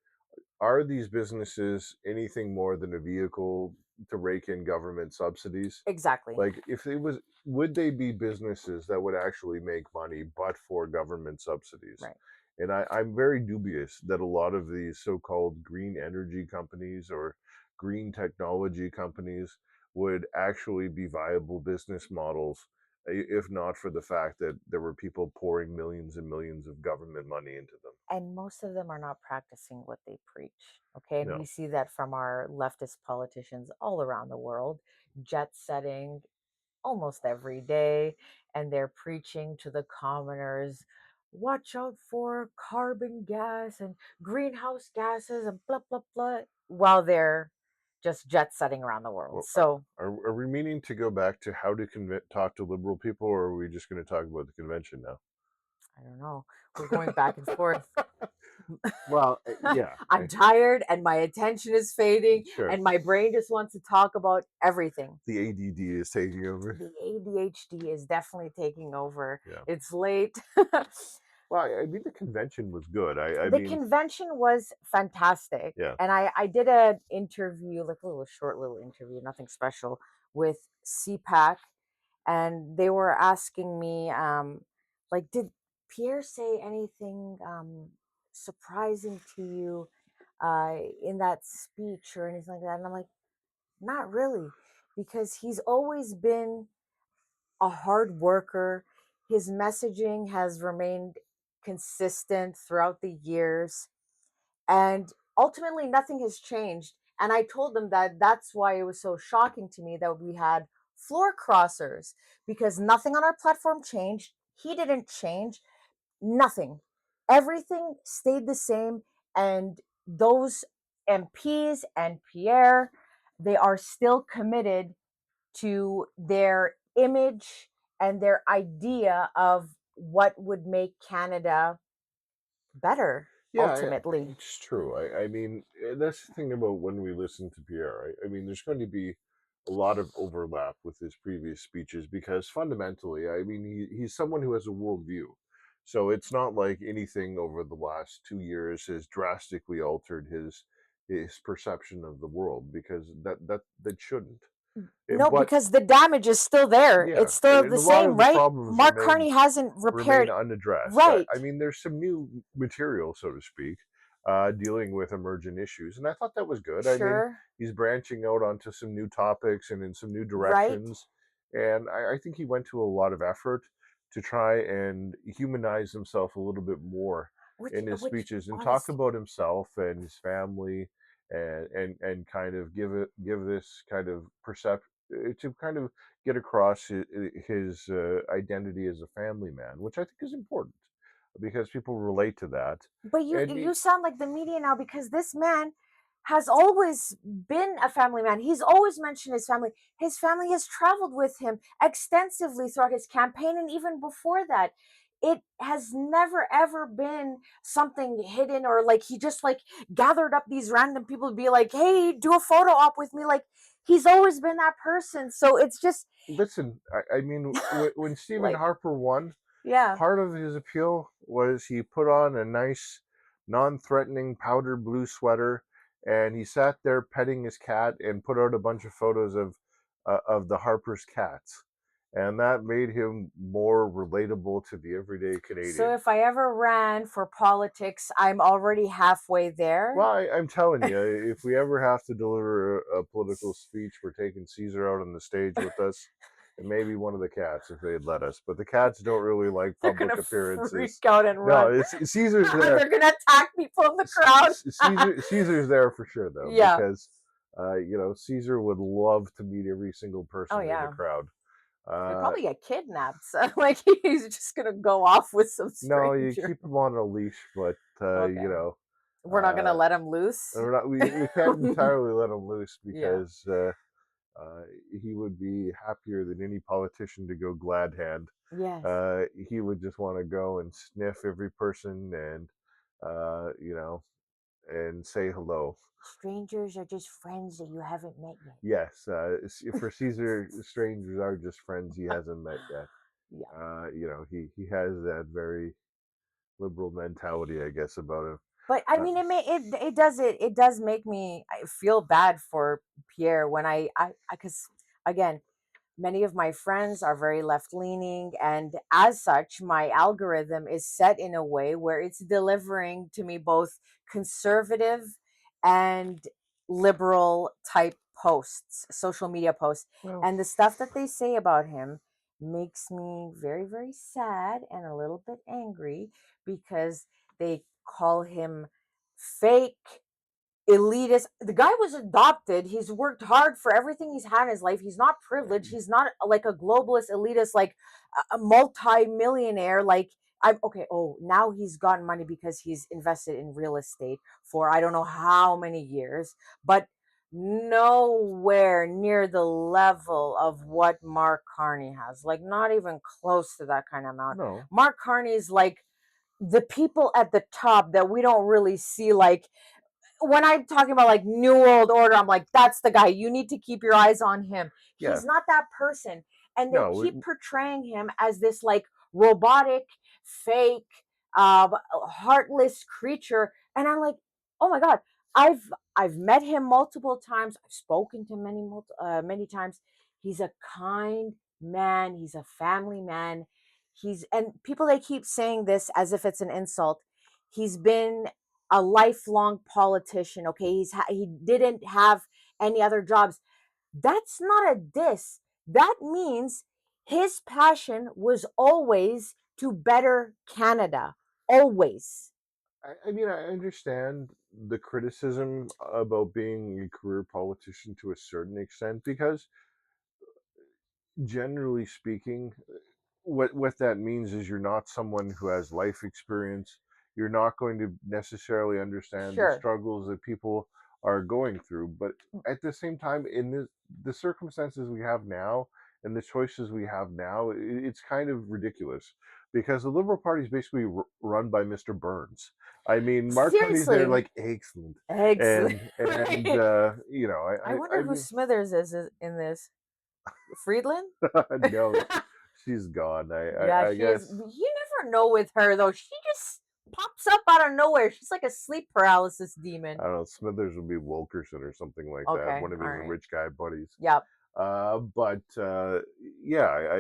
are these businesses anything more than a vehicle to rake in government subsidies? exactly. Like, if it was, would they be businesses that would actually make money but for government subsidies? Right. And I'm very dubious that a lot of these so-called green energy companies or green technology companies would actually be viable business models, if not for the fact that there were people pouring millions and millions of government money into them. And most of them are not practicing what they preach. Okay. And we No. see that from our leftist politicians all around the world, jet setting almost every day, and they're preaching to the commoners, watch out for carbon gas and greenhouse gases and blah blah blah, while they're just jet setting around the world. Well, So are we meaning to go back to how to talk to liberal people, or are we just going to talk about the convention now? I don't know, we're going back and forth. Well, yeah, I'm tired and my attention is fading sure. and my brain just wants to talk about everything. The ADD is taking over. The ADHD is definitely taking over. Yeah. It's late. Well, I mean, the convention was good. I The mean, convention was fantastic, yeah. and I did an interview, like a little short little interview, nothing special, with CPAC, and they were asking me, like, did Pierre say anything surprising to you in that speech or anything like that? And I'm like, not really, because he's always been a hard worker. His messaging has remained consistent throughout the years, and ultimately nothing has changed. And I told them that that's why it was so shocking to me that we had floor crossers, because nothing on our platform changed. He didn't change, nothing. Everything stayed the same. And those MPs and Pierre, they are still committed to their image and their idea of what would make Canada better Yeah, ultimately. it's true. I mean, that's the thing about when we listen to Pierre. I mean, there's going to be a lot of overlap with his previous speeches because fundamentally, I mean, he's someone who has a worldview. So it's not like anything over the last 2 years has drastically altered his perception of the world, because that shouldn't. No, But because the damage is still there. yeah, It's still and the a lot same, of the right? problems Mark Carney hasn't remain repaired. unaddressed. Right. I mean, there's some new material, so to speak, dealing with emergent issues, and I thought that was good. I mean, Sure. he's branching out onto some new topics and in some new Right. directions, and I think he went to a lot of effort to try and humanize himself a little bit more in his Which speeches and talk honestly, about himself and his family, and kind of give this kind of perception to kind of get across his identity as a family man, which I think is important because people relate to that. but And you sound like the media now, because this man has always been a family man. He's always mentioned his family. His family has traveled with him extensively throughout his campaign and even before that. It has never ever been something hidden, or like he just like gathered up these random people to be like, "Hey, do a photo op with me." Like, he's always been that person. So it's just listen, I mean, when Stephen like, Harper won, yeah. part of his appeal was he put on a nice, non-threatening powder blue sweater and he sat there petting his cat and put out a bunch of photos of the Harper's cats, and that made him more relatable to the everyday So Canadian. if I ever ran for politics, I'm already halfway there. Well, I'm telling you, if we ever have to deliver a political speech, we're taking Caesar out on the stage with us, and maybe one of the cats if they'd let us. But the cats don't really like They're public gonna freak appearances. out and No, run. Caesar's there. They're gonna attack people in the crowd. Caesar's there for sure though, Yeah. because Caesar would love to meet every single Oh person in the yeah. crowd. He'd Uh, probably get kidnapped. So like he's just gonna go off with some no, you stranger. keep him on a leash, but Okay. We're not gonna uh, let him loose. we can't entirely let him loose Yeah. because uh, he would be happier than any politician to go glad hand. Yes. He would just want to go and sniff every person and uh, you know and say hello. Strangers are just friends that you haven't met yet. Yes, for Caesar, strangers are just friends he hasn't met yet. Yeah. He has that very liberal mentality, I guess, about him. But I Uh, mean, it does make me feel bad for Pierre when I because again, many of my friends are very left leaning, and as such, my algorithm is set in a way where it's delivering to me both conservative and liberal type posts, social media posts. well, And the stuff that they say about him makes me very, very sad and a little bit angry because they call him fake elitist. The guy was adopted. He's worked hard for everything he's had in his life. He's not privileged. He's not like a globalist elitist, like a multi-millionaire. Like I'm okay. Oh, now he's gotten money because he's invested in real estate for I don't know how many years, but nowhere near the level of what Mark Carney has. Like not even close to that kind of amount. no, Mark Carney is like the people at the top that we don't really see like when I'm talking about like New World Order, I'm like, that's the guy. You need to keep your eyes on him. yeah, He's not that person. And they no, keep portraying him as this like robotic, fake, uh, heartless creature. And I'm like, oh my God, I've met him multiple times. I've spoken to many times. He's a kind man. He's a family man. And people they keep saying this as if it's an insult. He's been a lifelong politician. Okay, he didn't have any other jobs. That's not a diss. That means his passion was always to better Canada. Always. I mean, I understand the criticism about being a career politician to a certain extent because, generally speaking, what that means is you're not someone who has life experience. You're not going to necessarily understand the Sure. struggles that people are going through. But at the same time, in the circumstances we have now and the choices we have now, it's kind of ridiculous because the Liberal Party is basically run by Mr. Burns. I mean, Mark Carney's there, Seriously. like excellent, Excellent. and Right. I I wonder who mean, Smithers is in this. Friedland? no, she's gone. Yeah, I she is. guess You never know with her though. She just pops up out of nowhere. She's like a sleep paralysis demon. I don't know. Smithers would be Wilkerson or something like that. Okay, One of all his right. rich guy buddies. Yep. But yeah,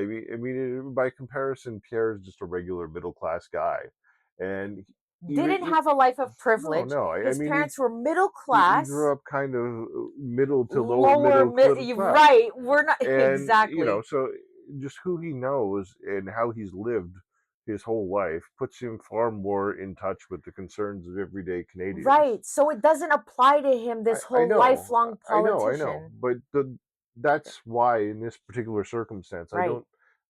by comparison, Pierre is just a regular middle class guy, and Didn't even have a life of no, privilege. no. I His mean, parents were middle he grew class, up kind of middle to lower lower middle mid. class, Right. We're not and exactly so just who he knows and how he's lived his whole life puts him far more in touch with the concerns of everyday Canadians. right. So it doesn't apply to him. This I whole know, lifelong I know, politician. but that's why in this particular circumstance, I Right. don't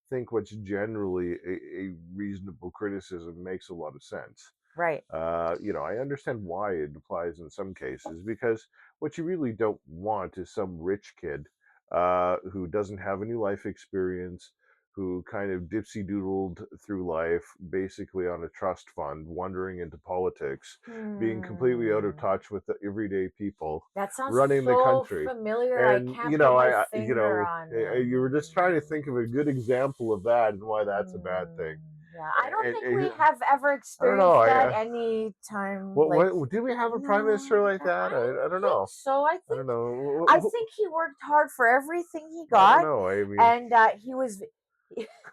think what's generally a reasonable criticism makes a lot of sense. Right. I understand why it applies in some cases because what you really don't want is some rich kid who doesn't have any life experience, who kind of dipsy doodled through life basically on a trust fund, wandering into politics, being completely out of Hmm. touch with the everyday people That sounds running the so country. familiar. I And can't put my you finger know, on you were just trying to him. think of a good example of that and why that's a bad Mm, thing. Yeah, I don't And, think we and have ever I don't know. experienced that any time. Like, What do we have a prime minister no, like I that? don't I don't think know. so. I don't know. I think he worked hard for everything he I don't got, know. I mean, and he was.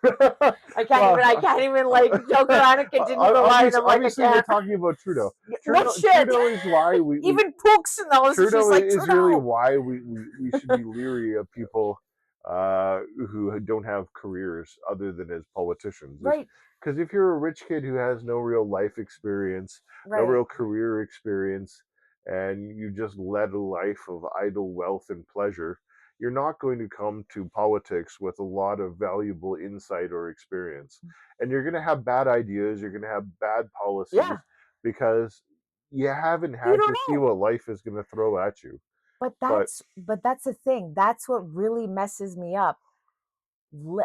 well, I can't even like joke around and continue the line. I'm like, I obviously, we're can't. talking about Trudeau. No shit. Trudeau is why we Even Pooks knows. She's Trudeau like is really Trudeau. why we should be leery of people who don't have careers other than as politicians. Right, Because if you're a rich kid who has no real life experience, no right. real career experience, and you just led a life of idle wealth and pleasure, you're not going to come to politics with a lot of valuable insight or experience. And you're going to have bad ideas, you're going to have bad Yeah, policies because you haven't you had to don't see know. what life is going to throw at you. But But that's the thing. That's what really messes me up.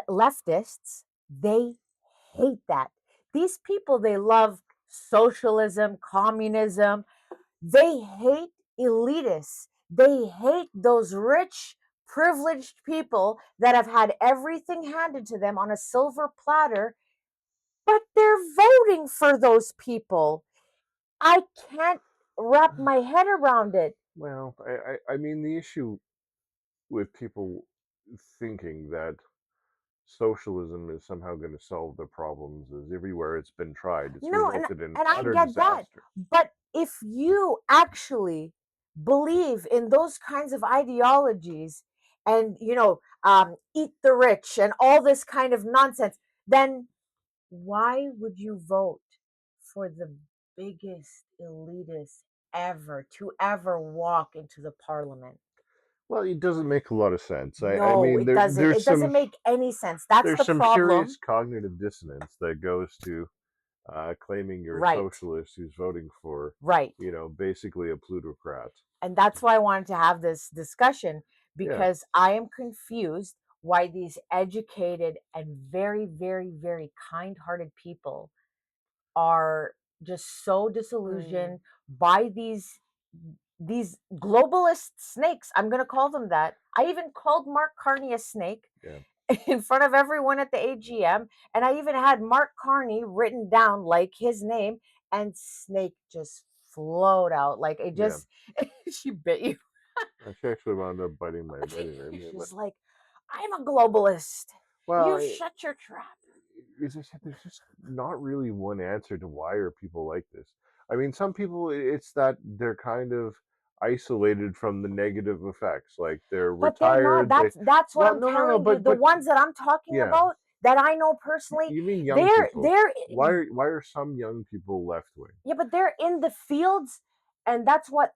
Leftists, they hate that. These people, they love socialism, communism. They hate elitists. They hate those rich, privileged people that have had everything handed to them on a silver platter, but they're voting for those people. I can't wrap my head around it. well, I mean, the issue with people thinking that socialism is somehow going to solve their problems is everywhere it's been tried, it's No, resulted in and I utter get that. disaster. But if you actually believe in those kinds of ideologies and eat the rich and all this kind of nonsense, then why would you vote for the biggest elitist ever to ever walk into the parliament? Well, it doesn't make a lot of sense. I No, mean, it doesn't. It doesn't make any sense. That's there's the some serious problem. cognitive dissonance that goes to claiming you're a Right. socialist who's voting for, Right. basically a plutocrat. And that's why I wanted to have this discussion, Yeah. because I am confused why these educated and very, very, very kind hearted people are just so Mm, disillusioned by these globalist snakes. I'm going to call them that. I even called Mark Carney a snake yeah. in front of everyone at the AGM, and I even had Mark Carney written down like his name, and snake just flowed out like it Yeah. just she bit you. She actually wound up biting my wedding ring. But, She's like, I'm a globalist. well, You shut your trap. as I said, there's just not really one answer to why are people like this. I mean, some people, it's that they're kind of isolated from the negative effects. Like they're But they're not. retired. That's what Well, I'm no, telling you. The but ones that I'm talking yeah. about that I know personally, You mean young they're people? they're Why are some young people left wing? yeah, but they're in the fields, and that's what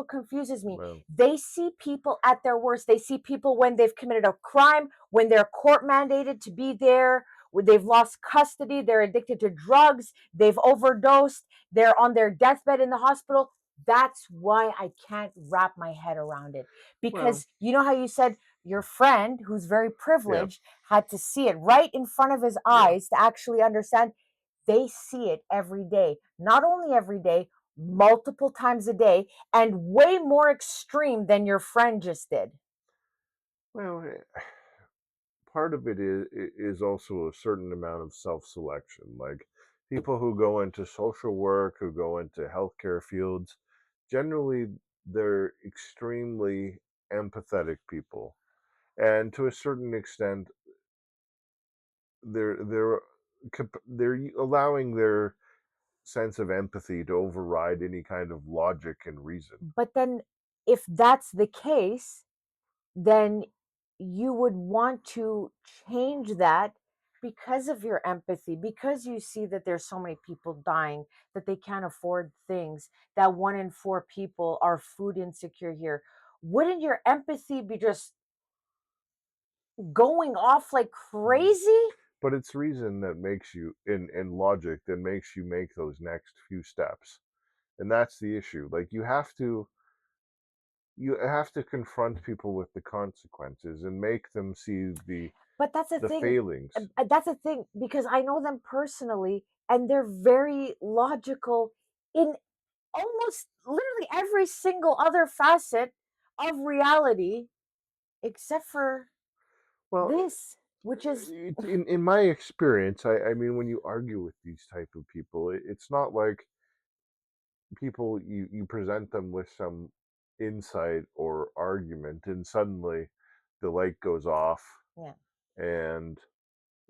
confuses me. Well, They see people at their worst. They see people when they've committed a crime, when they're court mandated to be there, when they've lost custody, they're addicted to drugs, they've overdosed, they're on their deathbed in the hospital. That's why I can't wrap my head around it. well, Because you know how you said your friend, who's very yeah, privileged, had to see it right in front of his yeah. eyes to actually understand. They see it every day, not only every day, multiple times a day, and way more extreme than your friend just did. Well, part of it is also a certain amount of self-selection. Like people who go into social work, who go into healthcare fields, generally they're extremely empathetic people, and to a certain extent, they're they're allowing their sense of empathy to override any kind of logic and reason. But then, if that's the case, then you would want to change that because of your empathy, because you see that there's so many people dying, that they can't afford things, that 1 in 4 people are food insecure here. Wouldn't your empathy be just going off like Mm. crazy? But it's reason that makes you in logic that makes you make those next few steps. And that's the issue. Like you have to confront people with the consequences and make them see But the failings. that's the thing, because I know them personally, and they're very logical in almost literally every single other facet of reality except for Well, this. which is In my experience, I mean, when you argue with these type of people, it's not like people you present them with some insight or argument, and suddenly the light goes off, yeah, and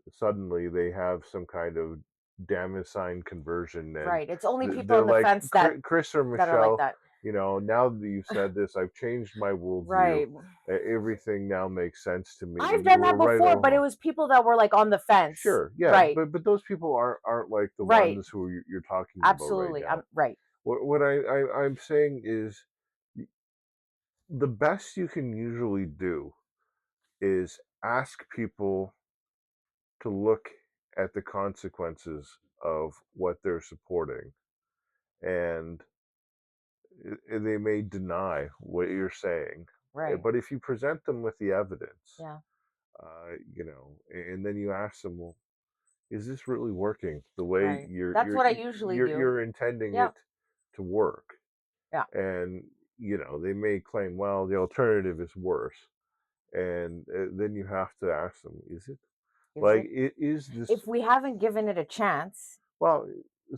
suddenly they have some kind of Damascene conversion, and right. It's only people they're on the like fence that Chris or are like Michelle. that. Now that you've said this, I've changed my worldview. Right. Everything now makes sense to me. I've You done were that right before, all but it along. was people that were like on the fence. Sure, yeah, Right. but those people aren't like the Right. ones who you're talking about right Absolutely. now. I'm right. What I'm saying is the best you can usually do is ask people to look at the consequences of what they're supporting, and they may deny what you're saying. Right. But if you present them with the evidence, Yeah. and then you ask them, well, is this really working the way Right. That's what I usually do. you're intending Yeah. it to work? Yeah. And they may claim, well, the alternative is worse, and then you have to ask them, is it? Is Like, it? is this? If we haven't given it a chance, Well,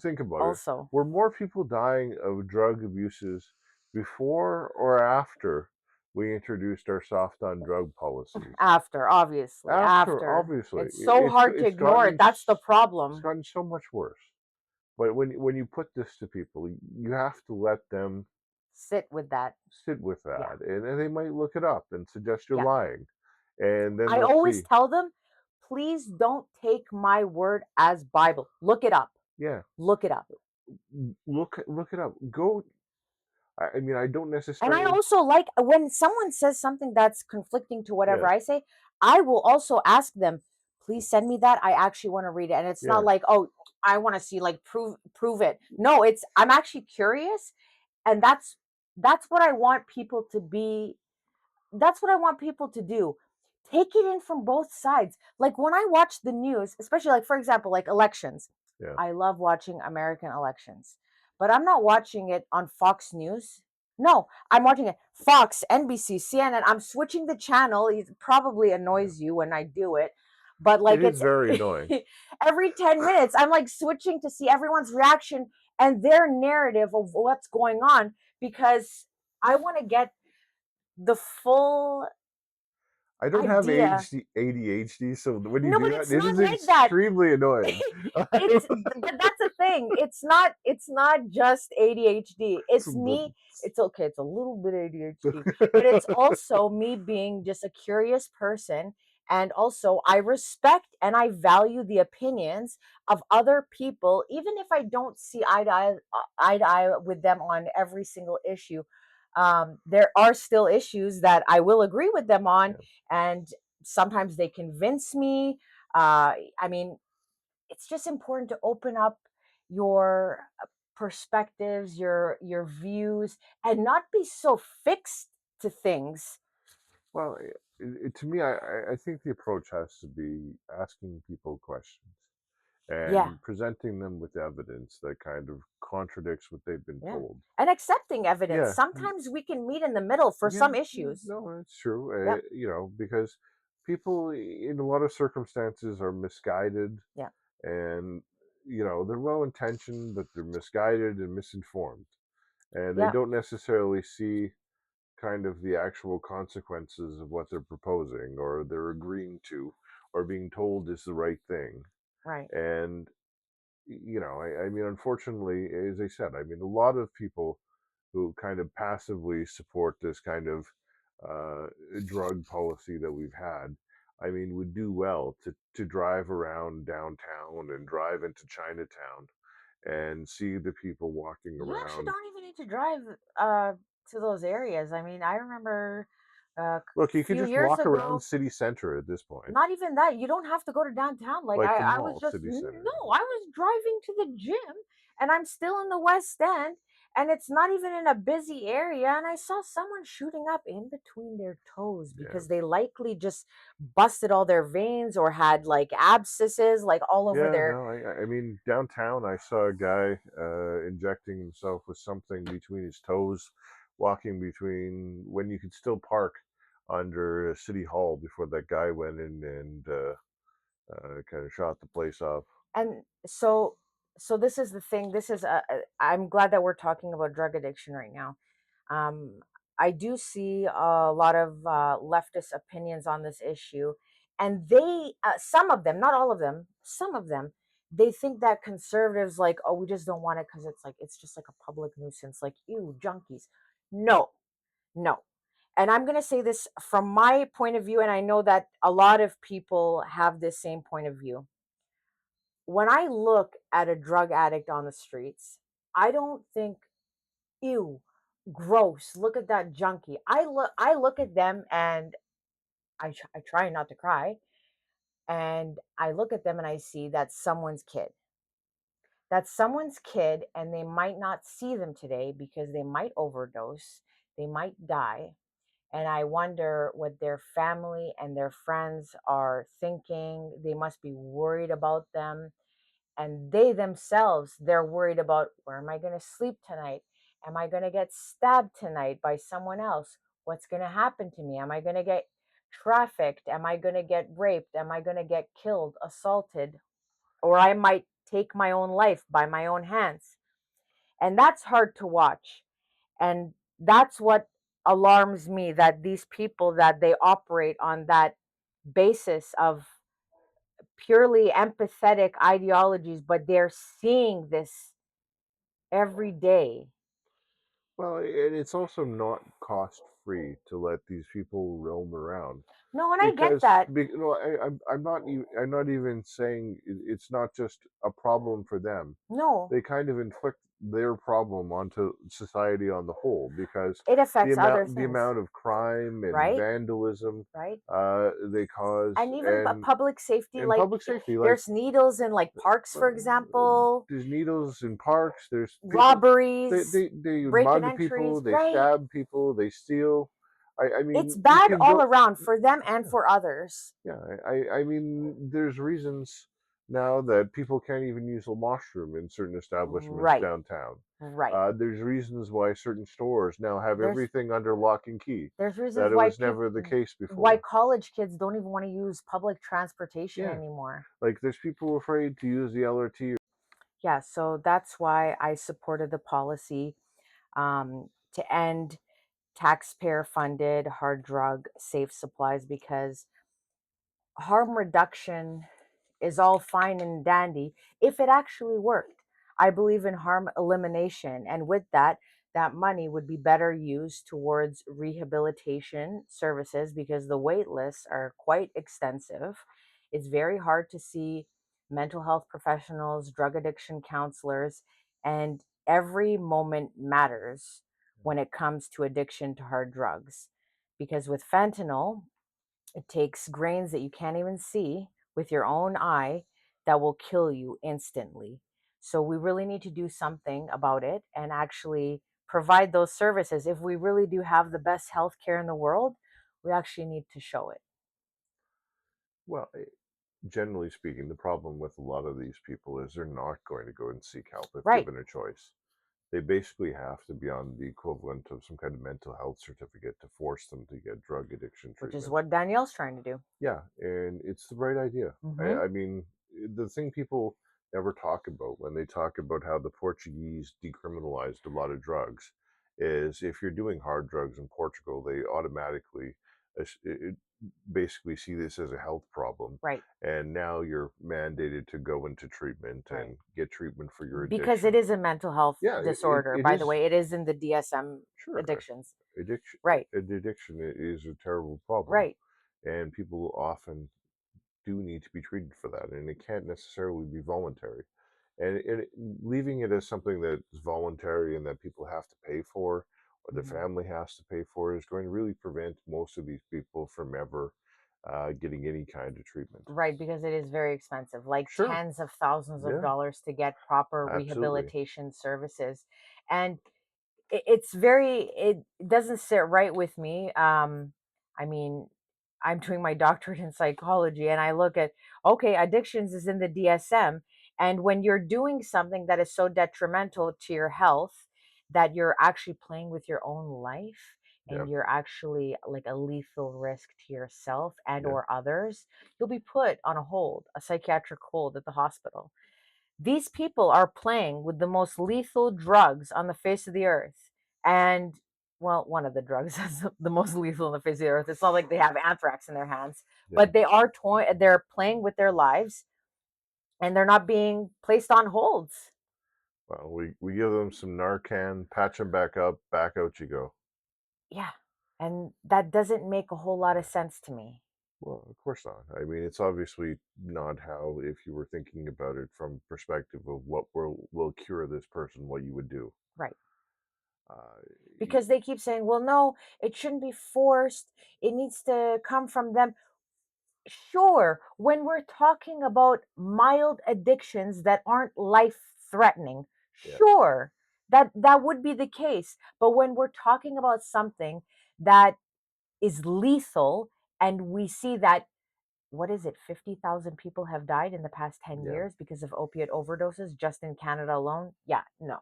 think about it. also. Were more people dying of drug abuses before or after we introduced our soft on drug policies? After, obviously, After, after. obviously. It's so hard to ignore it. That's the It's problem. gotten so much worse. But when you put this to people, you have to let them Sit with that. sit with Yeah. that, and they might look it up and suggest you're Yeah. lying, and then I they'll always see. tell them, please don't take my word as Bible. Look it up. Yeah, Look it up. look it up. Go. I mean, I don't And I necessarily. also like when someone says something that's conflicting to whatever Yeah, I say, I will also ask them, please send me that. I actually want to read it. And it's not yeah. like, oh, I want to see like prove it. No, it's I'm actually curious, and that's what I want people to be that's what I want people to do. Take it in from both sides. Like when I watch the news, especially like for example, like elections. Yeah. I love watching American elections, but I'm not watching it on Fox News. No, I'm watching it Fox, NBC, CNN. I'm switching the channel. It probably Yeah. annoys you when I do it, but It like is it's very annoying. every 10 minutes I'm like switching to see everyone's reaction and their narrative of what's going on because I want to get the full I don't have idea. ADHD, so when you No, do but that, it's it not is like that. extremely annoying. But that's the thing. It's not just ADHD. It's me. It's okay. It's a little bit ADHD, but it's also me being just a curious person. And also, I respect and I value the opinions of other people, even if I don't see eye to eye with them on every single issue. There are still issues that I will agree with them on, Yeah. and sometimes they convince me. I mean, it's just important to open up your perspectives, your views, and not be so fixed to things. Well, to me, I think the approach has to be asking people questions Yeah, and presenting them with evidence that kind of contradicts what they've been yeah. told. And accepting evidence. Yeah, Sometimes we can meet in the middle for yeah, some yeah. issues. No, that's true. Yeah, Because people in a lot of circumstances are misguided, yeah, and they're well intentioned, but they're misguided and misinformed, and they yeah, don't necessarily see kind of the actual consequences of what they're proposing or they're agreeing to or being told is the right thing. right. And I mean, unfortunately, as I said, I mean, a lot of people who kind of passively support this kind of uh, drug policy that we've had, I mean, would do well to drive around downtown and drive into Chinatown and see the people walking You actually around. don't even need to drive to those areas. I mean, I remember a Look, you could few just years walk around ago. city center at this point, Not even that. You don't have to go to downtown. Like like the I was mall, just city center. no, I was driving to the gym and I'm still in the West End and it's not even in a busy area and I saw someone shooting up in between their toes Yeah, because they likely just busted all their veins or had like abscesses like all over yeah. their No, I mean downtown, I saw a guy injecting himself with something between his toes, walking between when you could still park under City Hall before that guy went in and kind of shot the place up. And so this is the thing. This is I'm glad that we're talking about drug addiction right now. um I do see a lot of leftist opinions on this issue, and they some of them, not all of them, some of them, they think that conservatives, like, oh, we just don't want it because it's like it's just like a public nuisance, like, ew, junkies. No, no. And I'm going to say this from my point of view, and I know that a lot of people have this same point of view. When I look at a drug addict on the streets, I don't think, ew, gross, look at that junkie. I look at them, and I try not to cry, and I look at them and I see that's someone's kid. That's someone's kid, and they might not see them today because they might overdose, they might die. And I wonder what their family and their friends are thinking. They must be worried about them, and they themselves, they're worried about, where am I going to sleep tonight? Am I going to get stabbed tonight by someone else? What's going to happen to me? Am I going to get trafficked? Am I going to get raped? Am I going to get killed, assaulted? Or I might take my own life by my own hands. And that's hard to watch. And that's what alarms me, that these people, that they operate on that basis of purely empathetic ideologies, but they're seeing this every day. Well, and it's also not cost free to let these people roam around No, and I get because that. no, I'm not even saying it's not just a problem for them. No, They kind of inflict their problem onto society on the whole because it affects other the things, amount of crime and right? vandalism Right. they cause And even public safety, and like, public safety, like there's needles in like parks, for uh, example, there's needles in parks. There's people robberies, they break in mug people, entries, they right? stab people, they steal. I It's mean, you bad can all go. around for them and Yeah, for others. yeah. I mean, there's reasons now that people can't even use a washroom in certain establishments Right, downtown. right. There's reasons why certain stores now have There's everything under lock and key. there's reasons That it why was people, never the case why before. college kids don't even want to use public transportation Yeah, anymore. like there's people afraid to use the LRT. Yeah, so that's why I supported the policy, to end taxpayer funded hard drug safe supplies, because harm reduction is all fine and dandy if it actually worked. I believe in harm elimination, and with that, that money would be better used towards rehabilitation services, because the wait lists are quite extensive. It's very hard to see mental health professionals, drug addiction counselors, and every moment matters when it comes to addiction to hard drugs. Because with fentanyl, it takes grains that you can't even see with your own eye that will kill you instantly. So we really need to do something about it and actually provide those services. If we really do have the best healthcare in the world, we actually need to show it. Well, generally speaking, the problem with a lot of these people is they're not going to go and seek help if Right. given a choice. They basically have to be on the equivalent of some kind of mental health certificate to force them to get drug addiction Which is treatment. what Danielle's trying to do. Yeah, and it's the right idea. Hmm. I mean, the thing people never talk about when they talk about how the Portuguese decriminalized a lot of drugs is if you're doing hard drugs in Portugal, they automatically basically see this as a health problem. Right. And now you're mandated to go into treatment Right. and get treatment for your Because it addiction. is a mental health Yeah, disorder. it By the is. way, it is in the DSM Sure, addictions. addiction Right. addiction is a terrible problem, Right. and people often do need to be treated for that, and it can't necessarily be voluntary. And leaving it as something that's voluntary and that people have to pay for, or the Mhm. family has to pay for, is going to really prevent most of these people from ever getting any kind of treatment. Right, because it is very expensive, like Sure, tens of thousands of yeah, dollars to get proper absolutely. rehabilitation services. And it doesn't sit right with me. I mean, I'm doing my doctorate in psychology, and I look at, okay, addictions is in the DSM, and when you're doing something that is so detrimental to your health that you're actually playing with your own life, Yeah. and you're actually like a lethal risk to yourself and Yeah. or others, you'll be put on a hold, a psychiatric hold at the hospital. These people are playing with the most lethal drugs on the face of the earth. And well, one of the drugs is the most lethal on the face of the earth. It's not like they have anthrax in their hands, Yeah. but they're playing with their lives and they're not being placed on holds. Well, we give them some Narcan, patch them back up, back out you go. Yeah. And that doesn't make a whole lot of Yeah. sense to me. Well, of course not. I mean, it's obviously not how, if you were thinking about it from perspective of what will cure this person, what you would do. Right. Uh, y- Because they keep saying, well, no, it shouldn't be forced. It needs to come from them. Sure, when we're talking about mild addictions that aren't life threatening, yeah, sure, that would be the case. But when we're talking about something that is lethal and we see that, what is it, 50,000 people have died in the past 10 yeah, years because of opiate overdoses just in Canada alone? Yeah, no.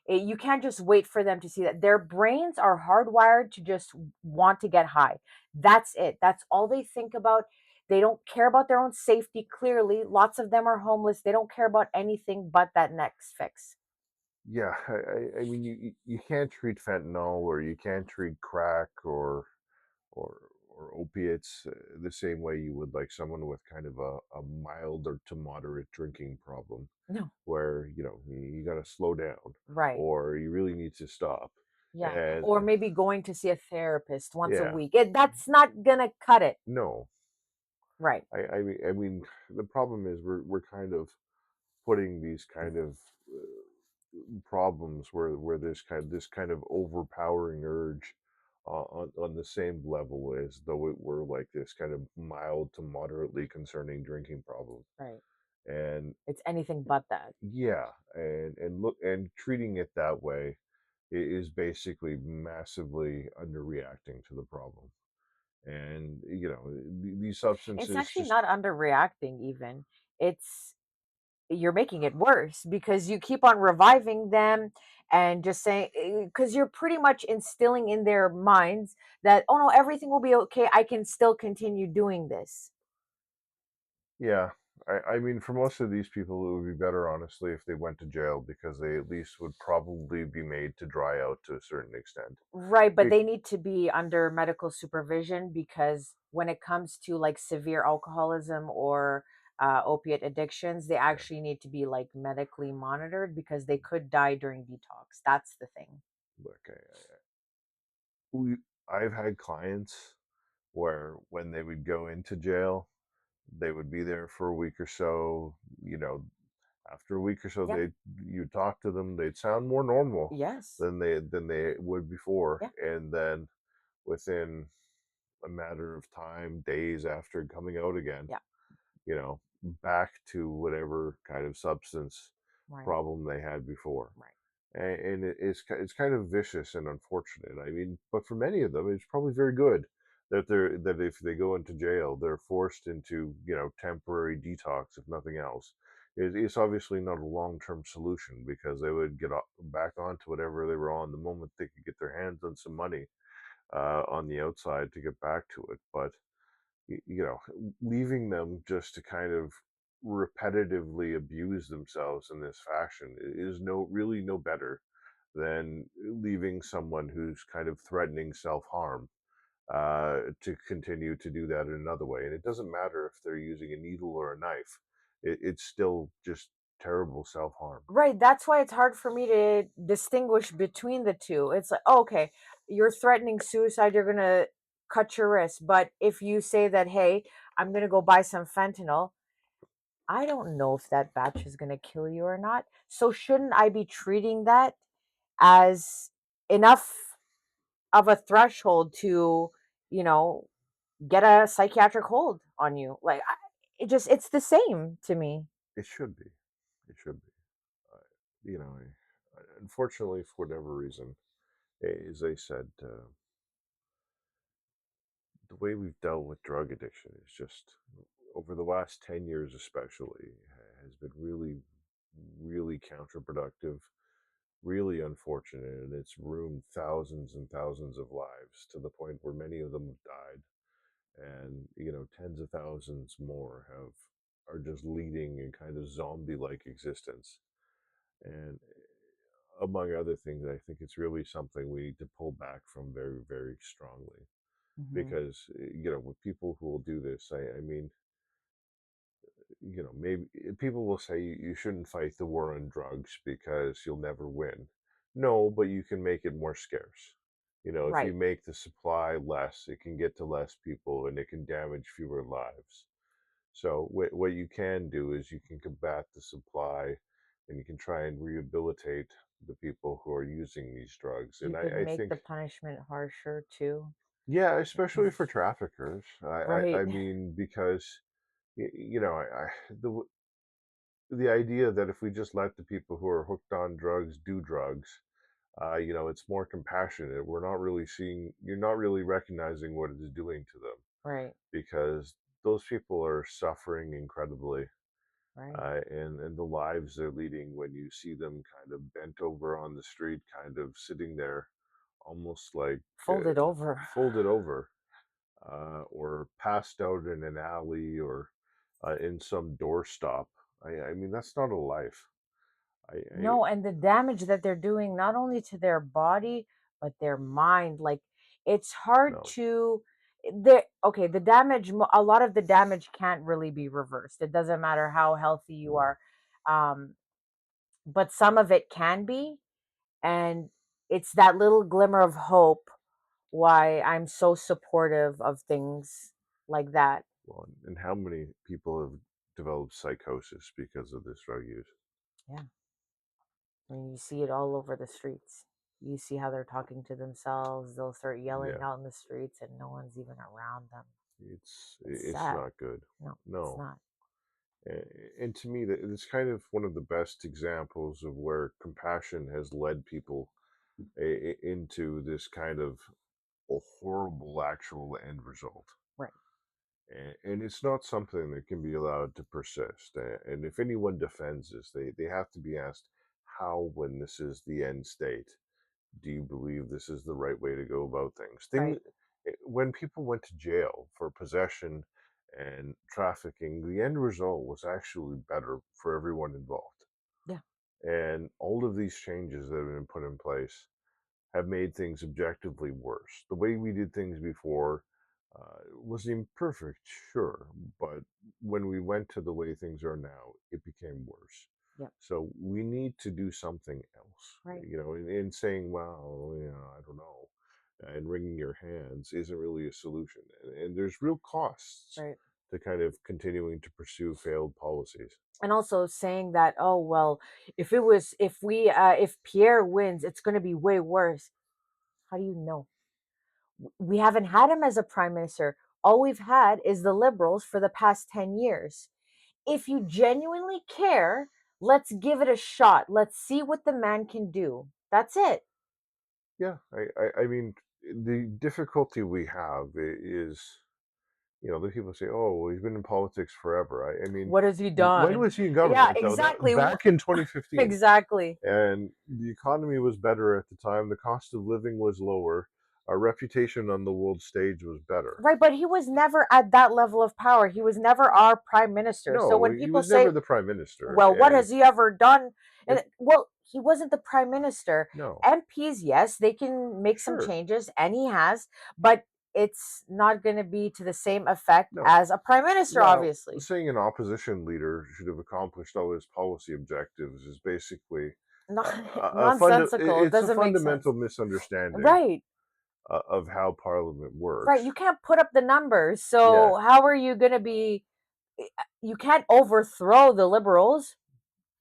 You can't just wait for them to see that. Their brains are hardwired to just want to get high. That's it. That's all they think about. They don't care about their own safety, clearly. Lots of them are homeless. They don't care about anything but that next fix. yeah. I mean, you can't treat fentanyl or you can't treat crack or opiates the same way you would like someone with kind of a mild or to moderate drinking problem, No, where you got to slow down right. or you really need to stop. Yeah. And Or maybe going to see a therapist once a yeah, week. That's not going to cut it. no, Right. I mean, the problem is we're kind of putting these kind of problems where this kind of overpowering urge on the same level as though it were like this kind of mild to moderately concerning drinking problem. Right. And It's anything but that. yeah, and look, and treating it that way is basically massively underreacting to the problem. And these It's substances actually just, not underreacting even. It's you're making it worse because you keep on reviving them and just saying, because you're pretty much instilling in their minds that, oh no, everything will be okay. I can still continue doing this. yeah. I mean, for most of these people, it would be better, honestly, if they went to jail because they at least would probably be made to dry out to a certain extent. Right, but Be- they need to be under medical supervision because when it comes to like severe alcoholism or opiate addictions, they yeah, actually need to be like medically monitored because they could die during detox. That's the thing. look, I've had clients where when they would go into jail, they would be there for a week or so. You know, after a week or so, Yeah. you talk to them, they'd sound more normal Yes. than they would before, Yeah. and then within a matter of time, days after coming out again, Yeah. back to whatever kind of substance Right. problem they had before. Right. And it's kind of vicious and unfortunate. I mean, but for many of them, it's probably very good that if they go into jail, they're forced into temporary detox, if nothing else. It's obviously not a long term solution because they would back onto whatever they were on the moment they could get their hands on some money on the outside to get back to it. But leaving them just to kind of repetitively abuse themselves in this fashion is really no better than leaving someone who's kind of threatening self-harm to continue to do that in another way. And it doesn't matter if they're using a needle or a knife. It's still just terrible self-harm. Right, that's why it's hard for me to distinguish between the two. It's like, oh, okay, you're threatening suicide, you're gonna cut your wrist. But if you say that, hey, I'm gonna go buy some fentanyl, I don't know if that batch is gonna kill you or not. So shouldn't I be treating that as enough of a threshold to, you know, get a psychiatric hold on you? Like, it's the same to me. It should be. It should be. Uh, unfortunately, for whatever reason, as I said, the way we've dealt with drug addiction is just over the last 10 years especially has been really really counterproductive, really unfortunate, and it's ruined thousands and thousands of lives to the point where many of them have died, and tens of thousands more have are just leading a kind of zombie-like existence. And among other things, I think it's really something we need to pull back from very, very strongly Hmm. because with people who will do this, I mean, maybe people will say you shouldn't fight the war on drugs because you'll never win. No, but you can make it more scarce. If you Right. make the supply less, it can get to less people and it can damage fewer lives. So what you can do is you can combat the supply and you can try and rehabilitate the people who are using these drugs. You And could I make think, the punishment harsher too. yeah, especially for traffickers. Right. I mean, because, the idea that if we just let the people who are hooked on drugs do drugs, it's more compassionate. You're not really recognizing what it is doing to them Right. because those people are suffering incredibly, Right. and the lives they're leading when you see them kind of bent over on the street, kind of sitting there, almost like Folded over. folded over, or passed out in an alley or in some doorstop. I mean, that's not a life. I No, and the damage that they're doing not only to their body but their mind. Like, it's hard no, to the damage, a lot of the damage can't really be reversed. It doesn't matter how healthy you no. are. Um but some of it can be, and it's that little glimmer of hope why I'm so supportive of things like that. Well, and how many people have developed psychosis because of this drug use? Yeah. I mean, you see it all over the streets. You see how they're talking to themselves. They'll start yelling Yeah, out in the streets and no one's even around them. It's it's sad. not good. No, it's No. not. And to me, that it's kind of one of the best examples of where compassion has led people into this kind of a horrible actual end result. Right. And it's not something that can be allowed to persist. And if anyone defends this, they have to be asked how, when this is the end state, do you believe this is the right way to go about things? Right. When people went to jail for possession and trafficking, the end result was actually better for everyone involved. Yeah. And all of these changes that have been put in place have made things objectively worse. The way we did things before wasn't imperfect, sure, but when we went to the way things are now, it became worse. Yep. So we need to do something else, Right. in saying, well, I don't know, and wringing your hands isn't really a solution. And there's real costs Right. to kind of continuing to pursue failed policies. And also saying that, oh well, if Pierre wins, it's going to be way worse. How do you know? We haven't had him as a prime minister. All we've had is the liberals for the past 10 years. If you genuinely care, let's give it a shot. Let's see what the man can do. That's it. Yeah, I mean, the difficulty we have is, the people say, "Oh, well, he's been in politics forever." I mean, What has he when done? was he in Yeah, government though? That exactly. back in 2015, Exactly. and the economy was better at the time. The cost of living was lower. Our reputation on the world stage was better. Right, but he was never at that level of power. He was never our prime minister. So No, when he people was never say, the prime minister, well, what and has he ever done? And it well, he wasn't the prime minister. no, MPs, yes, they can make some sure, changes, and he has, but it's not going to be to the same effect no. as a prime minister, Now, obviously. saying an opposition leader should have accomplished all his policy objectives is basically Not it- nonsensical. It it's a doesn't make fundamental sense. misunderstanding Right. of how Parliament Right. works. You can't put up the numbers. Yeah, So how are you going to be you can't overthrow the liberals.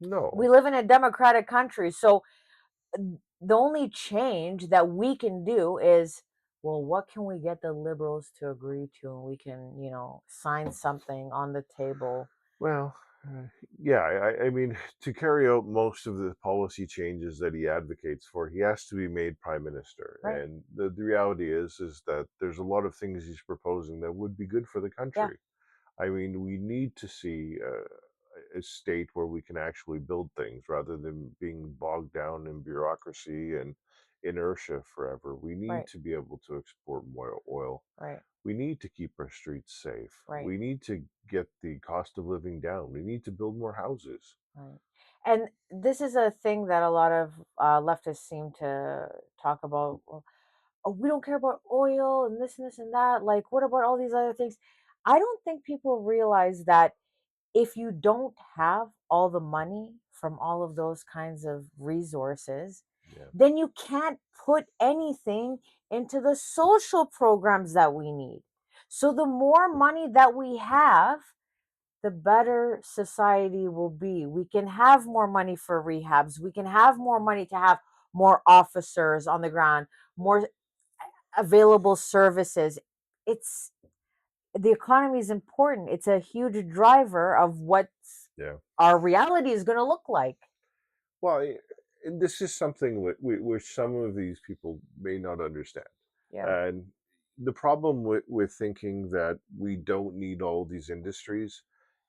We no. live in a democratic country. So the only change that we can do is, well, what can we get the liberals to agree to, and we can, sign something on the table. Well, yeah, I mean, to carry out most of the policy changes that he advocates for, he has to be made prime minister. Right. And the reality is that there's a lot of things he's proposing that would be good for the Yeah. country. I mean, we need to see a state where we can actually build things rather than being bogged down in bureaucracy and inertia forever. We need Right. to be able to export more oil. Right. We need to keep our streets safe. Right. We need to get the cost of living down. We need to build more houses. Right. And this is a thing that a lot of leftists seem to talk about. Well, oh, we don't care about oil and this and that. Like, what about all these other things? I don't think people realize that if you don't have all the money from all of those kinds of resources, Yeah, then you can't put anything into the social programs that we need. So the more money that we have, the better society will be. We can have more money for rehabs. We can have more money to have more officers on the ground, more available services. It's the economy is important. It's a huge driver of what yeah. our reality is going to look like. Well, and this is something which some of these people may not understand. Yeah. And the problem with thinking that we don't need all these industries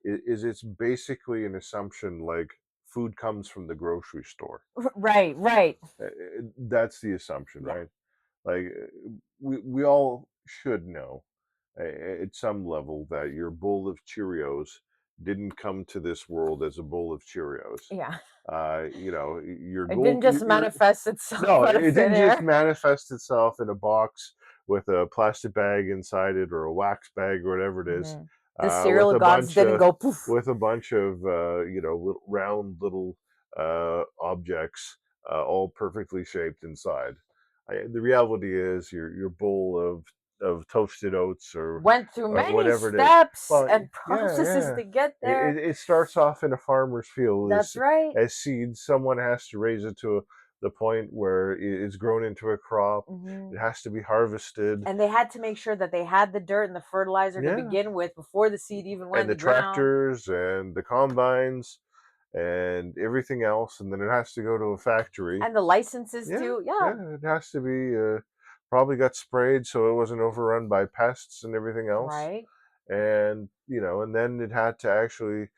is it's basically an assumption like food comes from the grocery store. Right, right. That's the assumption, Yeah. right? Like we all should know at some level that your bowl of Cheerios didn't come to this world as a bowl of Cheerios. Yeah. Your It didn't gold, just manifest itself no, out of it thin didn't just air. manifest itself in a box with a plastic bag inside it or a wax bag or whatever it is, Hmm. The with cereal a gods bunch didn't of go poof. round little objects, all perfectly shaped inside. The reality is your bowl of toasted oats Went through or many whatever it is. steps Well, and yeah, processes yeah. to get there. It starts off in a farmer's field That's right. as seeds. Someone has to raise it to the point where it's grown into a crop. Hmm. It has to be harvested. And they had to make sure that they had the dirt and the fertilizer to Yeah, begin with before the seed even went and in the the ground. tractors and the combines and everything else, and then it has to go to a factory. And the licenses Yeah, too. Yeah. yeah, it has to be probably got sprayed so it wasn't overrun by pests and everything else. Right. And and then it had to actually,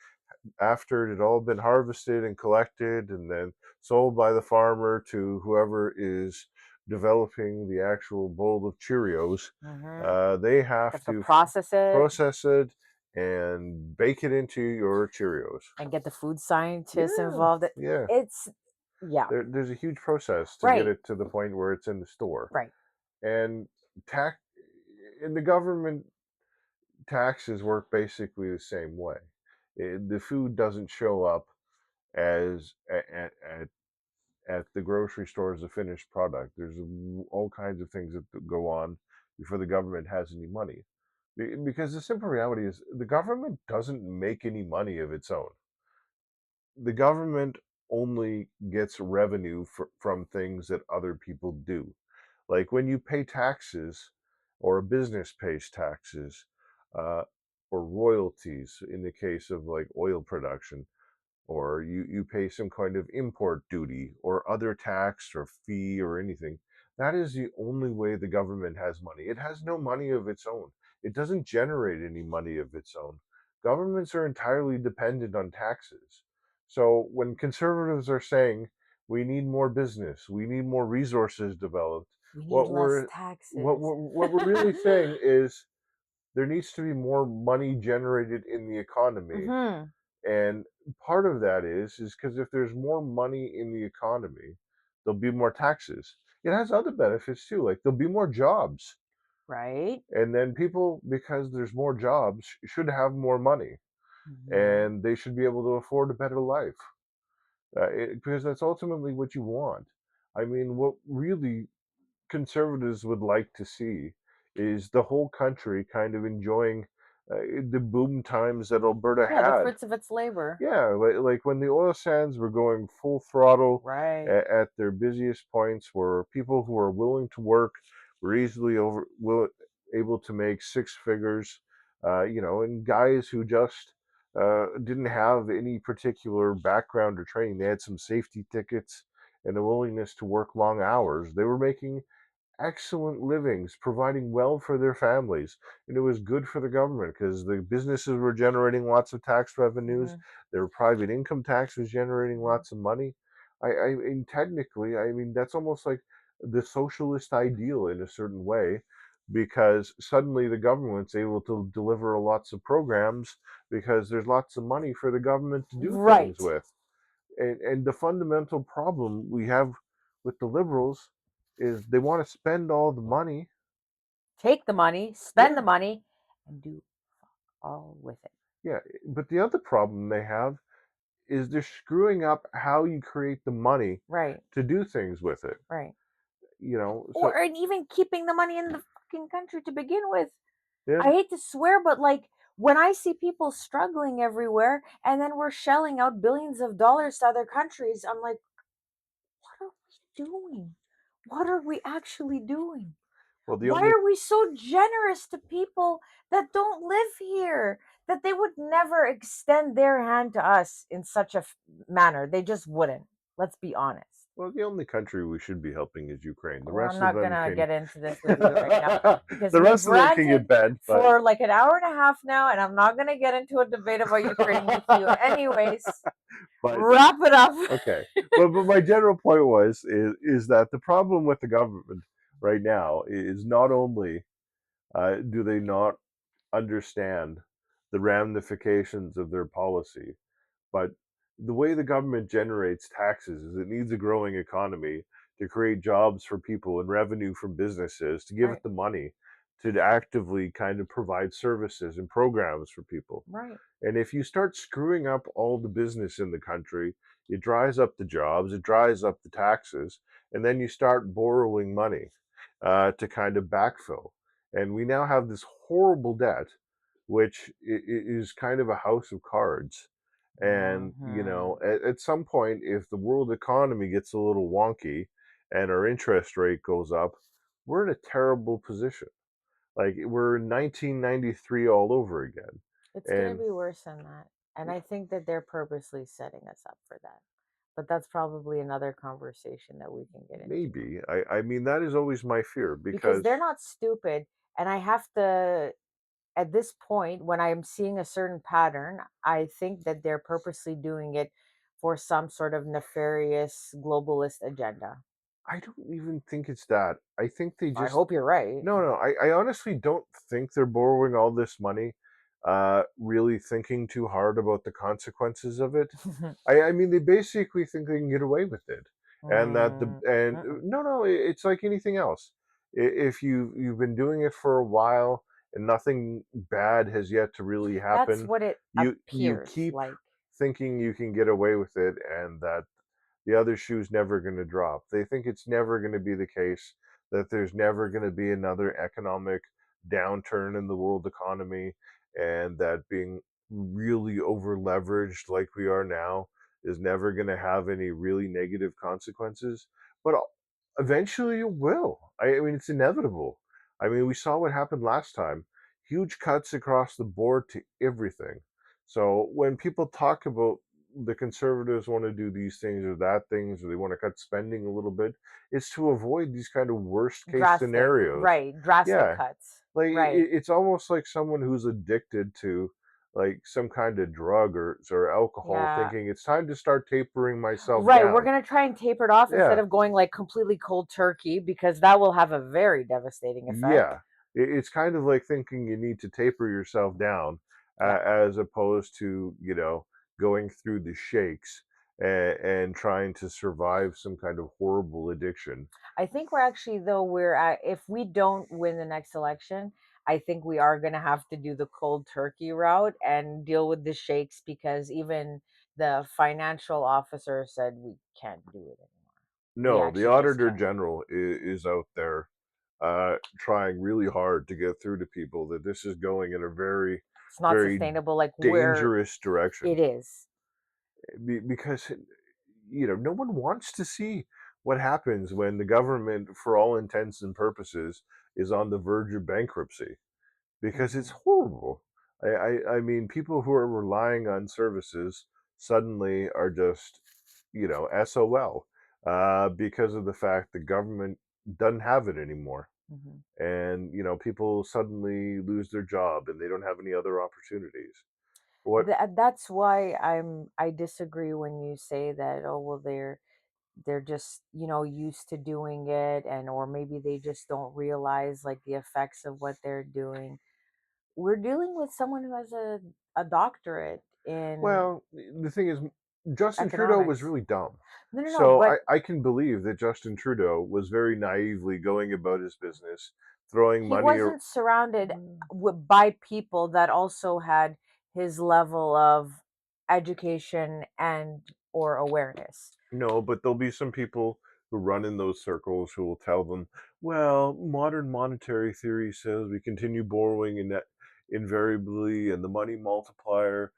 after it had all been harvested and collected and then sold by the farmer to whoever is developing the actual bowl of Cheerios, Hmm. they have Have to to process it process it and bake it into your Cheerios. and get the food scientists Yeah, involved. yeah. It's, yeah. There's a huge process to get Right. it to the point where it's in the store. Right. And tax in the government, taxes work basically the same way. The food doesn't show up as at the grocery store as a finished product. There's all kinds of things that go on before the government has any money. Because the simple reality is the government doesn't make any money of its own. The government only gets revenue from things that other people do. Like when you pay taxes, or a business pays taxes, uh, or royalties in the case of like oil production, or you pay some kind of import duty or other tax or fee or anything. That is the only way the government has money. It has no money of its own. It doesn't generate any money of its own. Governments are entirely dependent on taxes. So when conservatives are saying we need more business, we need more resources developed, We need what less we're taxes. what we're really saying is there needs to be more money generated in the economy, Hmm. and part of that is because if there's more money in the economy, there'll be more taxes. It has other benefits too, like there'll be more jobs. Right. And then people, because there's more jobs, should have more money Hmm. and they should be able to afford a better life, because that's ultimately what you want. I mean, what really conservatives would like to see is the whole country kind of enjoying the boom times that Alberta Yeah, the had. fruits of its labor. Yeah, like when the oil sands were going full throttle Right. at their busiest points, where people who were willing to work were easily able to make six figures, and guys who just didn't have any particular background or training, they had some safety tickets and a willingness to work long hours. They were making excellent livings, providing well for their families. And it was good for the government because the businesses were generating lots of tax revenues. Mhm. Their private income tax was generating Mhm. lots of money. And technically, I mean, that's almost like the socialist ideal in a certain way, because suddenly the government's able to deliver lots of programs because there's lots of money for the government to do things Right. with. And the fundamental problem we have with the liberals is they want to spend all the money. Take the money, spend the Yeah, money, and do all with it. yeah. But the other problem they have is they're screwing up how you create the money Right. to do things with it. Right. So Or and even keeping the money in the fucking country to begin with. yeah. I hate to swear, but like when I see people struggling everywhere and then we're shelling out billions of dollars to other countries, I'm like, what are we doing? What are we actually doing? Well, the Why only are we so generous to people that don't live here? That they would never extend their hand to us in such a manner. They just wouldn't. Let's be honest. well, the only country we should be helping is Ukraine. The Well, I'm rest of not them gonna can. get into this with you right now The because we've rest of them can get ranted banned, but for like an hour and a half now, and I'm not gonna get into a debate about Ukraine with you. Anyways, but wrap it up. okay. But my general point is that the problem with the government right now is not only do they not understand the ramifications of their policy, but the way the government generates taxes is it needs a growing economy to create jobs for people and revenue from businesses to give it Right, the money to actively kind of provide services and programs for people. right, And if you start screwing up all the business in the country, it dries up the jobs, it dries up the taxes, and then you start borrowing money to kind of backfill. And we now have this horrible debt, which is kind of a house of cards. And, hmm at some point, if the world economy gets a little wonky and our interest rate goes up, we're in a terrible position. Like we're in 1993 all over again. It's gonna And be worse than that, and I think that they're purposely setting us up for that. But that's probably another conversation that we can get into maybe I mean that is always my fear because because they're not stupid, and I have to at this point, when I'm seeing a certain pattern, I think that they're purposely doing it for some sort of nefarious globalist agenda. I don't even think it's that. I think they I just hope you're right. no, no. I honestly don't think they're borrowing all this money, really thinking too hard about the consequences of it. I mean, they basically think they can get away with it, and that the Mm, and mm-mm. no, no, it's like anything else. If you've been doing it for a while and nothing bad has yet to really That's happen, what it you appears keep like. thinking you can get away with it, and that the other shoe's never going to drop. They think it's never going to be the case, that there's never going to be another economic downturn in the world economy, and that being really over leveraged like we are now is never going to have any really negative consequences. But eventually it will. I mean, it's inevitable. I mean, we saw what happened last time, huge cuts across the board to everything. So when people talk about the conservatives want to do these things or that things, or they want to cut spending a little bit, it's to avoid these kind of worst case Drastic, scenarios. right? Drastic Yeah, cuts, like right? it's almost like someone who's addicted to like some kind of drug or alcohol, Yeah, thinking it's time to start tapering myself right. We're down. gonna try and taper it off instead Yeah, of going like completely cold turkey because that will have a very devastating effect. yeah. It's kind of like thinking you need to taper yourself down, Yeah. as opposed to going through the shakes and trying to survive some kind of horrible addiction. I think we're actually though we're at if we don't win the next election, I think we are going to have to do the cold turkey route and deal with the shakes because even the financial officer said we can't do it anymore. We No, the actually just auditor can't. general is out there trying really hard to get through to people that this is going in a very, It's not very sustainable like where dangerous it direction. is. Because no one wants to see what happens when the government, for all intents and purposes, is on the verge of bankruptcy, because it's Mhm. horrible. I mean, people who are relying on services suddenly are just, SOL, because of the fact the government doesn't have it anymore. Mhm. And, people suddenly lose their job and they don't have any other opportunities. What That's why I disagree when you say that, oh well, they're just, used to doing it, and or maybe they just don't realize like the effects of what they're doing. We're dealing with someone who has a doctorate in Well, the thing is, Justin Trudeau was economics. really dumb. No, no, no, So but I can believe that Justin Trudeau was very naively going about his business, throwing he money. wasn't surrounded by people that also had his level of education and or awareness. No, but there'll be some people who run in those circles who will tell them, well, modern monetary theory says we continue borrowing in that invariably, and the money multiplier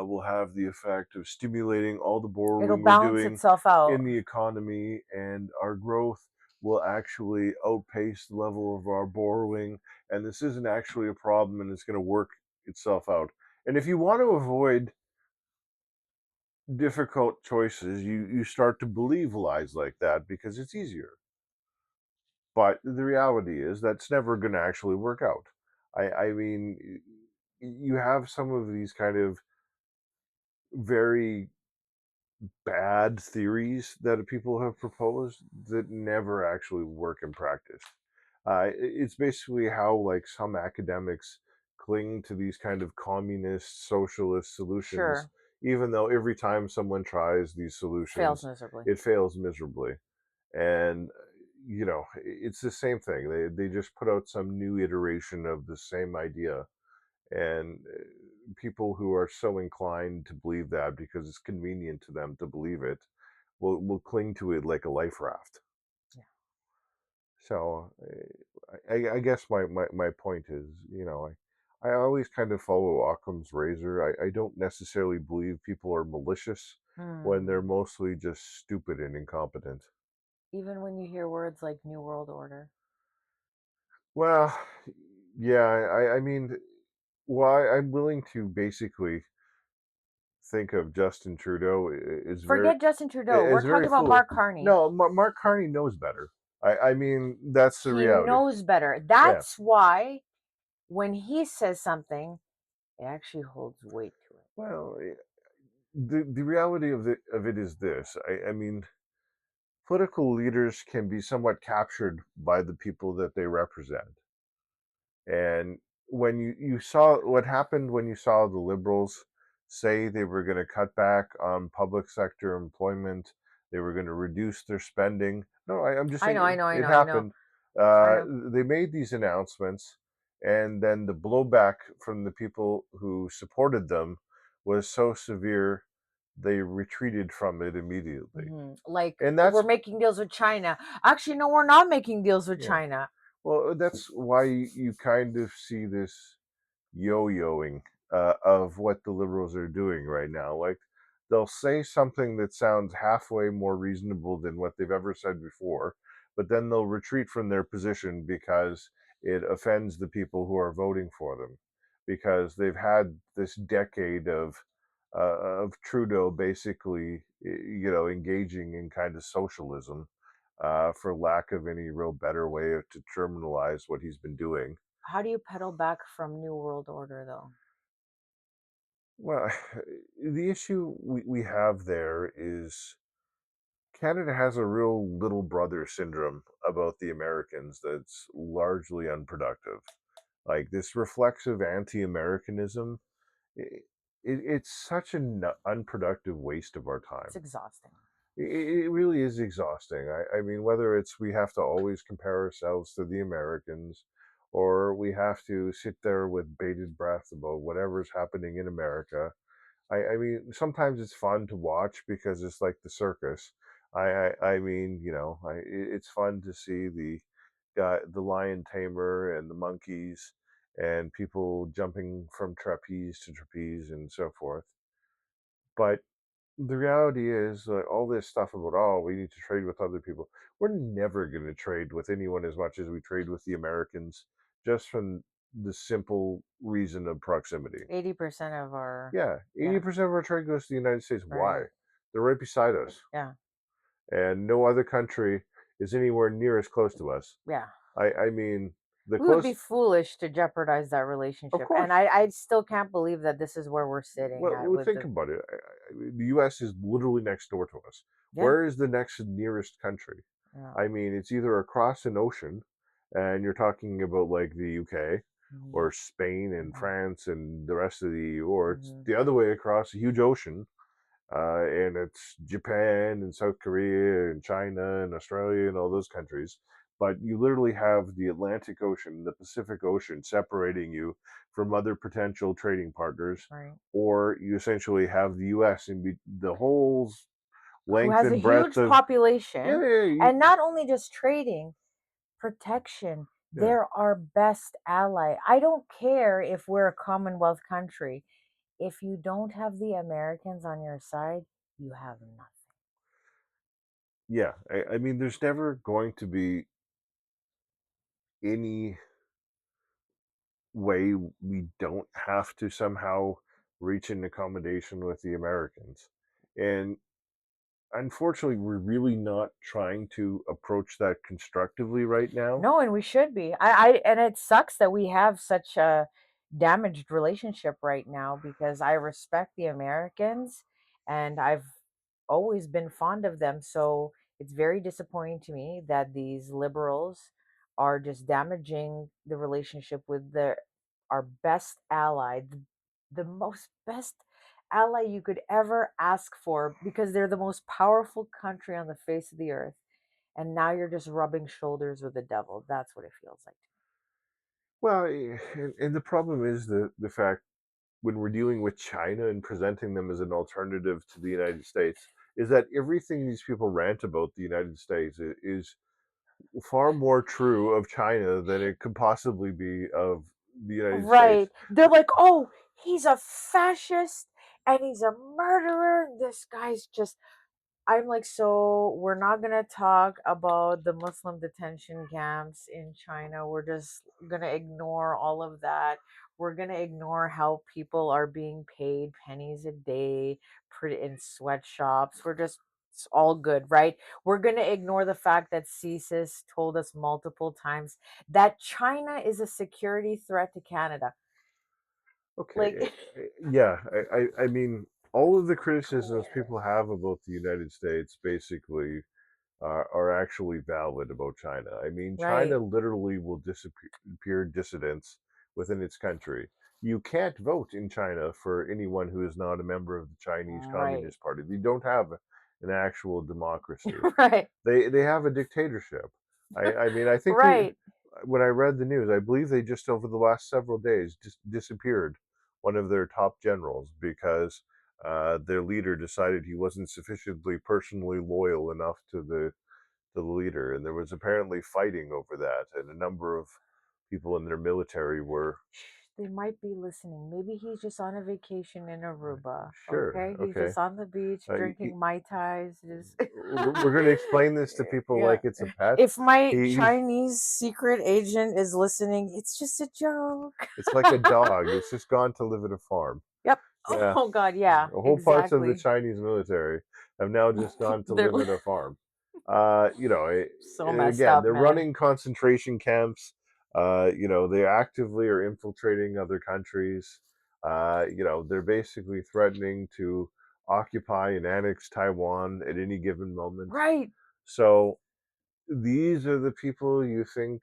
will have the effect of stimulating all the It'll borrowing we're balance doing itself out. in the economy, and our growth will actually outpace the level of our borrowing. And this isn't actually a problem, and it's going to work itself out. And if you want to avoid difficult choices, you start to believe lies like that because it's easier. But the reality is that's never going to actually work out. I mean, you have some of these kind of very bad theories that people have proposed that never actually work in practice. It's basically how like some academics cling to these kind of communist socialist solutions, Sure, even though every time someone tries these fails solutions, miserably. it fails miserably. And it's the same thing. They just put out some new iteration of the same idea, and people who are so inclined to believe that because it's convenient to them to believe it will cling to it like a life raft. Yeah. So I guess my point is, I always kind of follow Occam's razor. I don't necessarily believe people are malicious when they're Hmm. mostly just stupid and incompetent. Even when you hear words like New World Order. Well, yeah, I mean, well, I'm willing to basically think of Justin Trudeau Forget Justin Trudeau. We're is talking very about foolish. Mark Carney. No, Mark Carney knows better. I mean, that's the He reality. knows better. Yeah. That's why when he says something, it actually holds weight to it. Well, the reality of it is this. I mean, political leaders can be somewhat captured by the people that they represent. And when you saw what happened when you saw the liberals say they were going to cut back on public sector employment, they were going to reduce their spending. No, I'm just I saying know, I know, I it know, I know, happened. I know. They made these announcements, and then the blowback from the people who supported them was so severe they retreated from it immediately. Like, And we're that's making deals with China. Actually, no, we're not making deals with yeah. China. Well, that's why you kind of see this yo-yoing of what the liberals are doing right now. Like they'll say something that sounds halfway more reasonable than what they've ever said before, but then they'll retreat from their position because it offends the people who are voting for them, because they've had this decade of Trudeau basically, engaging in kind of socialism, for lack of any real better way to terminalize what he's been doing. How do you pedal back from New World Order, though? Well, the issue we have there is Canada has a real little brother syndrome about the Americans that's largely unproductive. Like this reflexive anti Americanism, it, it's such an unproductive waste of our It's time. exhausting. It really is exhausting. I mean, whether it's we have to always compare ourselves to the Americans, or we have to sit there with bated breath about whatever's happening in America. I mean, sometimes it's fun to watch because it's like the circus. I mean, it's fun to see the lion tamer and the monkeys and people jumping from trapeze to trapeze and so forth. But the reality is, all this stuff about, oh, we need to trade with other people. We're never going to trade with anyone as much as we trade with the Americans, just from the simple reason of proximity. 80% of our, Yeah, yeah, 80% of our trade goes to the United States. right. Why? They're right beside us, Yeah. and no other country is anywhere near as close to us. Yeah. I mean, the We would be close, foolish to jeopardize that of relationship. And course. I still can't believe that this is where we're sitting at Well, with think the about it. I the U.S. is literally next door to us. yeah. Where is the next nearest country? Yeah. I mean, it's either across an ocean, and you're talking about like the UK, Mhm, or Spain and mhm, France and the rest of the EU, or it's mhm. the other way across a huge ocean, and it's Japan and South Korea and China and Australia and all those countries. But you literally have the Atlantic Ocean, the Pacific Ocean separating you from other potential trading partners, Right. or you essentially have the U.S. in the whole Who length has a and breadth huge of population, yeah, and not only just trading, protection. yeah. They're our best ally. I don't care if we're a Commonwealth country. If you don't have the Americans on your side, you have nothing. Yeah, I mean, there's never going to be any way we don't have to somehow reach an accommodation with the Americans. And unfortunately, we're really not trying to approach that constructively right now. No, and we should be. I and it sucks that we have such a damaged relationship right now because I respect the Americans and I've always been fond of them. So it's very disappointing to me that these liberals are just damaging the relationship with the our best ally, the most best ally you could ever ask for because they're the most powerful country on the face of the earth, and now you're just rubbing shoulders with the devil. That's what it feels like. Well, and the problem is the fact when we're dealing with China and presenting them as an alternative to the United States is that everything these people rant about the United States is far more true of China than it could possibly be of the United Right. States. They're like, oh, he's a fascist and he's a murderer. This guy's just I'm like, so we're not gonna talk about the Muslim detention camps in China. We're just gonna ignore all of that. We're gonna ignore how people are being paid pennies a day in sweatshops. We're just it's all good, right? We're gonna ignore the fact that CSIS told us multiple times that China is a security threat to Canada. Okay, Like, yeah, I mean, all of the criticisms people have about the United States basically are actually valid about China. I mean, China right, literally will disappear dissidents within its country. You can't vote in China for anyone who is not a member of the Chinese right, Communist Party. They don't have an actual democracy. right, They have a dictatorship. I mean, I think they right. when I read the news, I believe they just over the last several days just disappeared one of their top generals because their leader decided he wasn't sufficiently personally loyal enough to the leader, and there was apparently fighting over that, and a number of people in their military were They might be listening. Maybe he's just on a vacation in Aruba. sure, Okay, he's okay. just on the beach He, drinking mai tais. Just we're going to explain this to people yeah. like it's a pet. If my He's Chinese secret agent is listening, it's just a joke. it's like a dog. It's just gone to live at a farm. Yep. Yeah, Oh God, yeah, whole parts of the exactly. Chinese military have now just gone to They're live at a farm. You know, so and messed again, up, they're man. running concentration camps. You know, they actively are infiltrating other countries. You know, they're basically threatening to occupy and annex Taiwan at any given moment. Right. So these are the people you think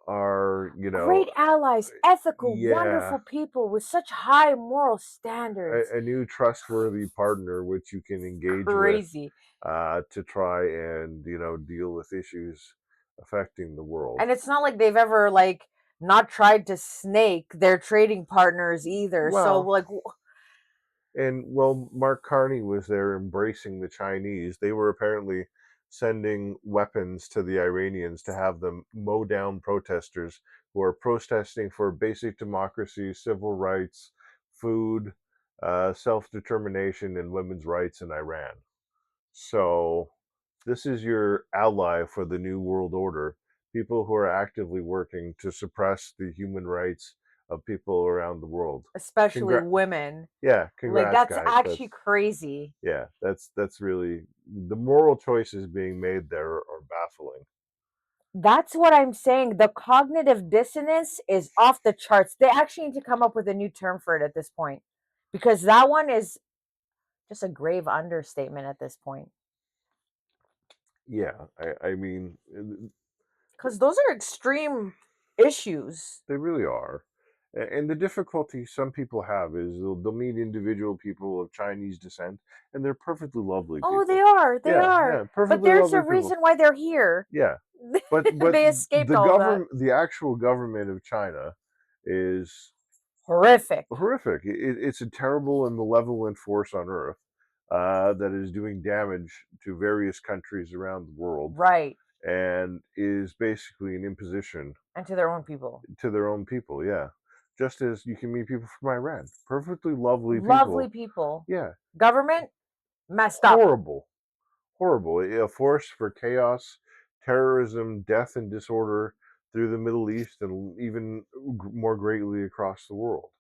are, you know, Great allies, ethical, yeah, wonderful people with such high moral standards. a new trustworthy partner which you can engage with Crazy. to try and deal with issues affecting the world. And it's not like they've ever like not tried to snake their trading partners either. So Well, like and well, Mark Carney was there embracing the Chinese. They were apparently sending weapons to the Iranians to have them mow down protesters who are protesting for basic democracy, civil rights, food, self determination, and women's rights in Iran. So this is your ally for the New World Order, people who are actively working to suppress the human rights of people around the world. especially Congrats. women. Yeah, Like, congrats, that's guys. actually That's crazy. yeah, that's really the moral choices being made there are baffling. That's what I'm saying. The cognitive dissonance is off the charts. They actually need to come up with a new term for it at this point, because that one is just a grave understatement at this point. Yeah, I mean, Because those are extreme issues. they really are. And the difficulty some people have is they'll meet individual people of Chinese descent, and they're perfectly lovely Oh, they people. are. They Yeah, are. yeah, But perfectly there's a lovely people. reason why they're here. Yeah, but They escaped the all that. government, the actual government of China, is Horrific. horrific. It's a terrible and malevolent force on Earth that is doing damage to various countries around the world, Right. and is basically an imposition And to their own people. to their own people. Yeah, just as you can meet people from Iran, perfectly lovely Lovely people. people. Yeah, Government messed up. horrible, horrible. A force for chaos, terrorism, death, and disorder through the Middle East and even more greatly across the world.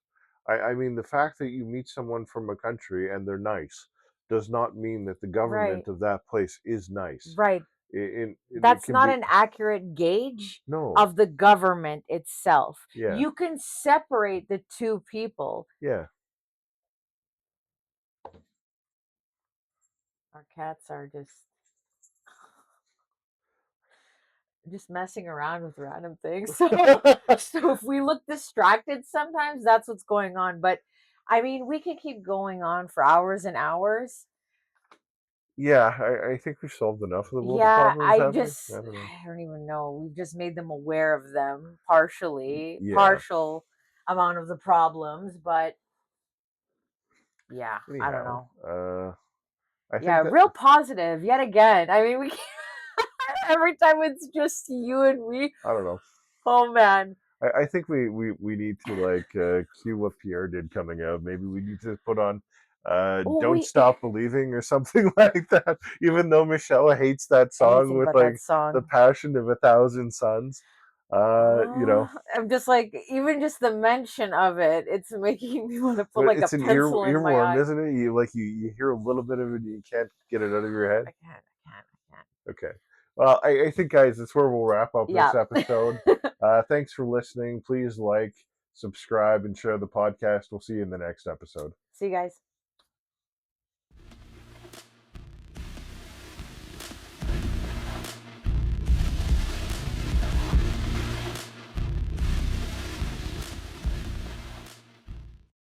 I mean, the fact that you meet someone from a country and they're nice does not mean that the Right. government of that place is nice. Right. It That's can not be, an accurate gauge no, of the government itself. yeah, You can separate the two people. yeah. Our cats are just messing around with random things. So if we look distracted sometimes, that's what's going on. But I mean, we can keep going on for hours and hours. Yeah, I think we've solved enough of the world's Yeah, problems, have we? I don't know. I don't even know. We've just made them aware of them partially, Yeah. partial amount of the problems, but yeah, I don't Anyhow, know. I think Yeah, that real positive yet again. I mean, we every time it's just you and me. I don't know. Oh man. I think we need to like cue what Pierre did coming out. Maybe we need to put on Oh, "Don't we Stop Believing" or something like that. Even though Michelle hates that song anything with but that like the song. passion of a thousand suns, you know, I'm just like, even just the mention of it, it's making me want to put but like a it's an pencil in my earworm, eye. isn't it? You hear a little bit of it, and you can't get it out of your head. I can't, I can't, I can't. Okay. Well, I think, guys, that's where we'll wrap up this Yeah. episode. Thanks for listening. Please like, subscribe, and share the podcast. We'll see you in the next episode. See you guys.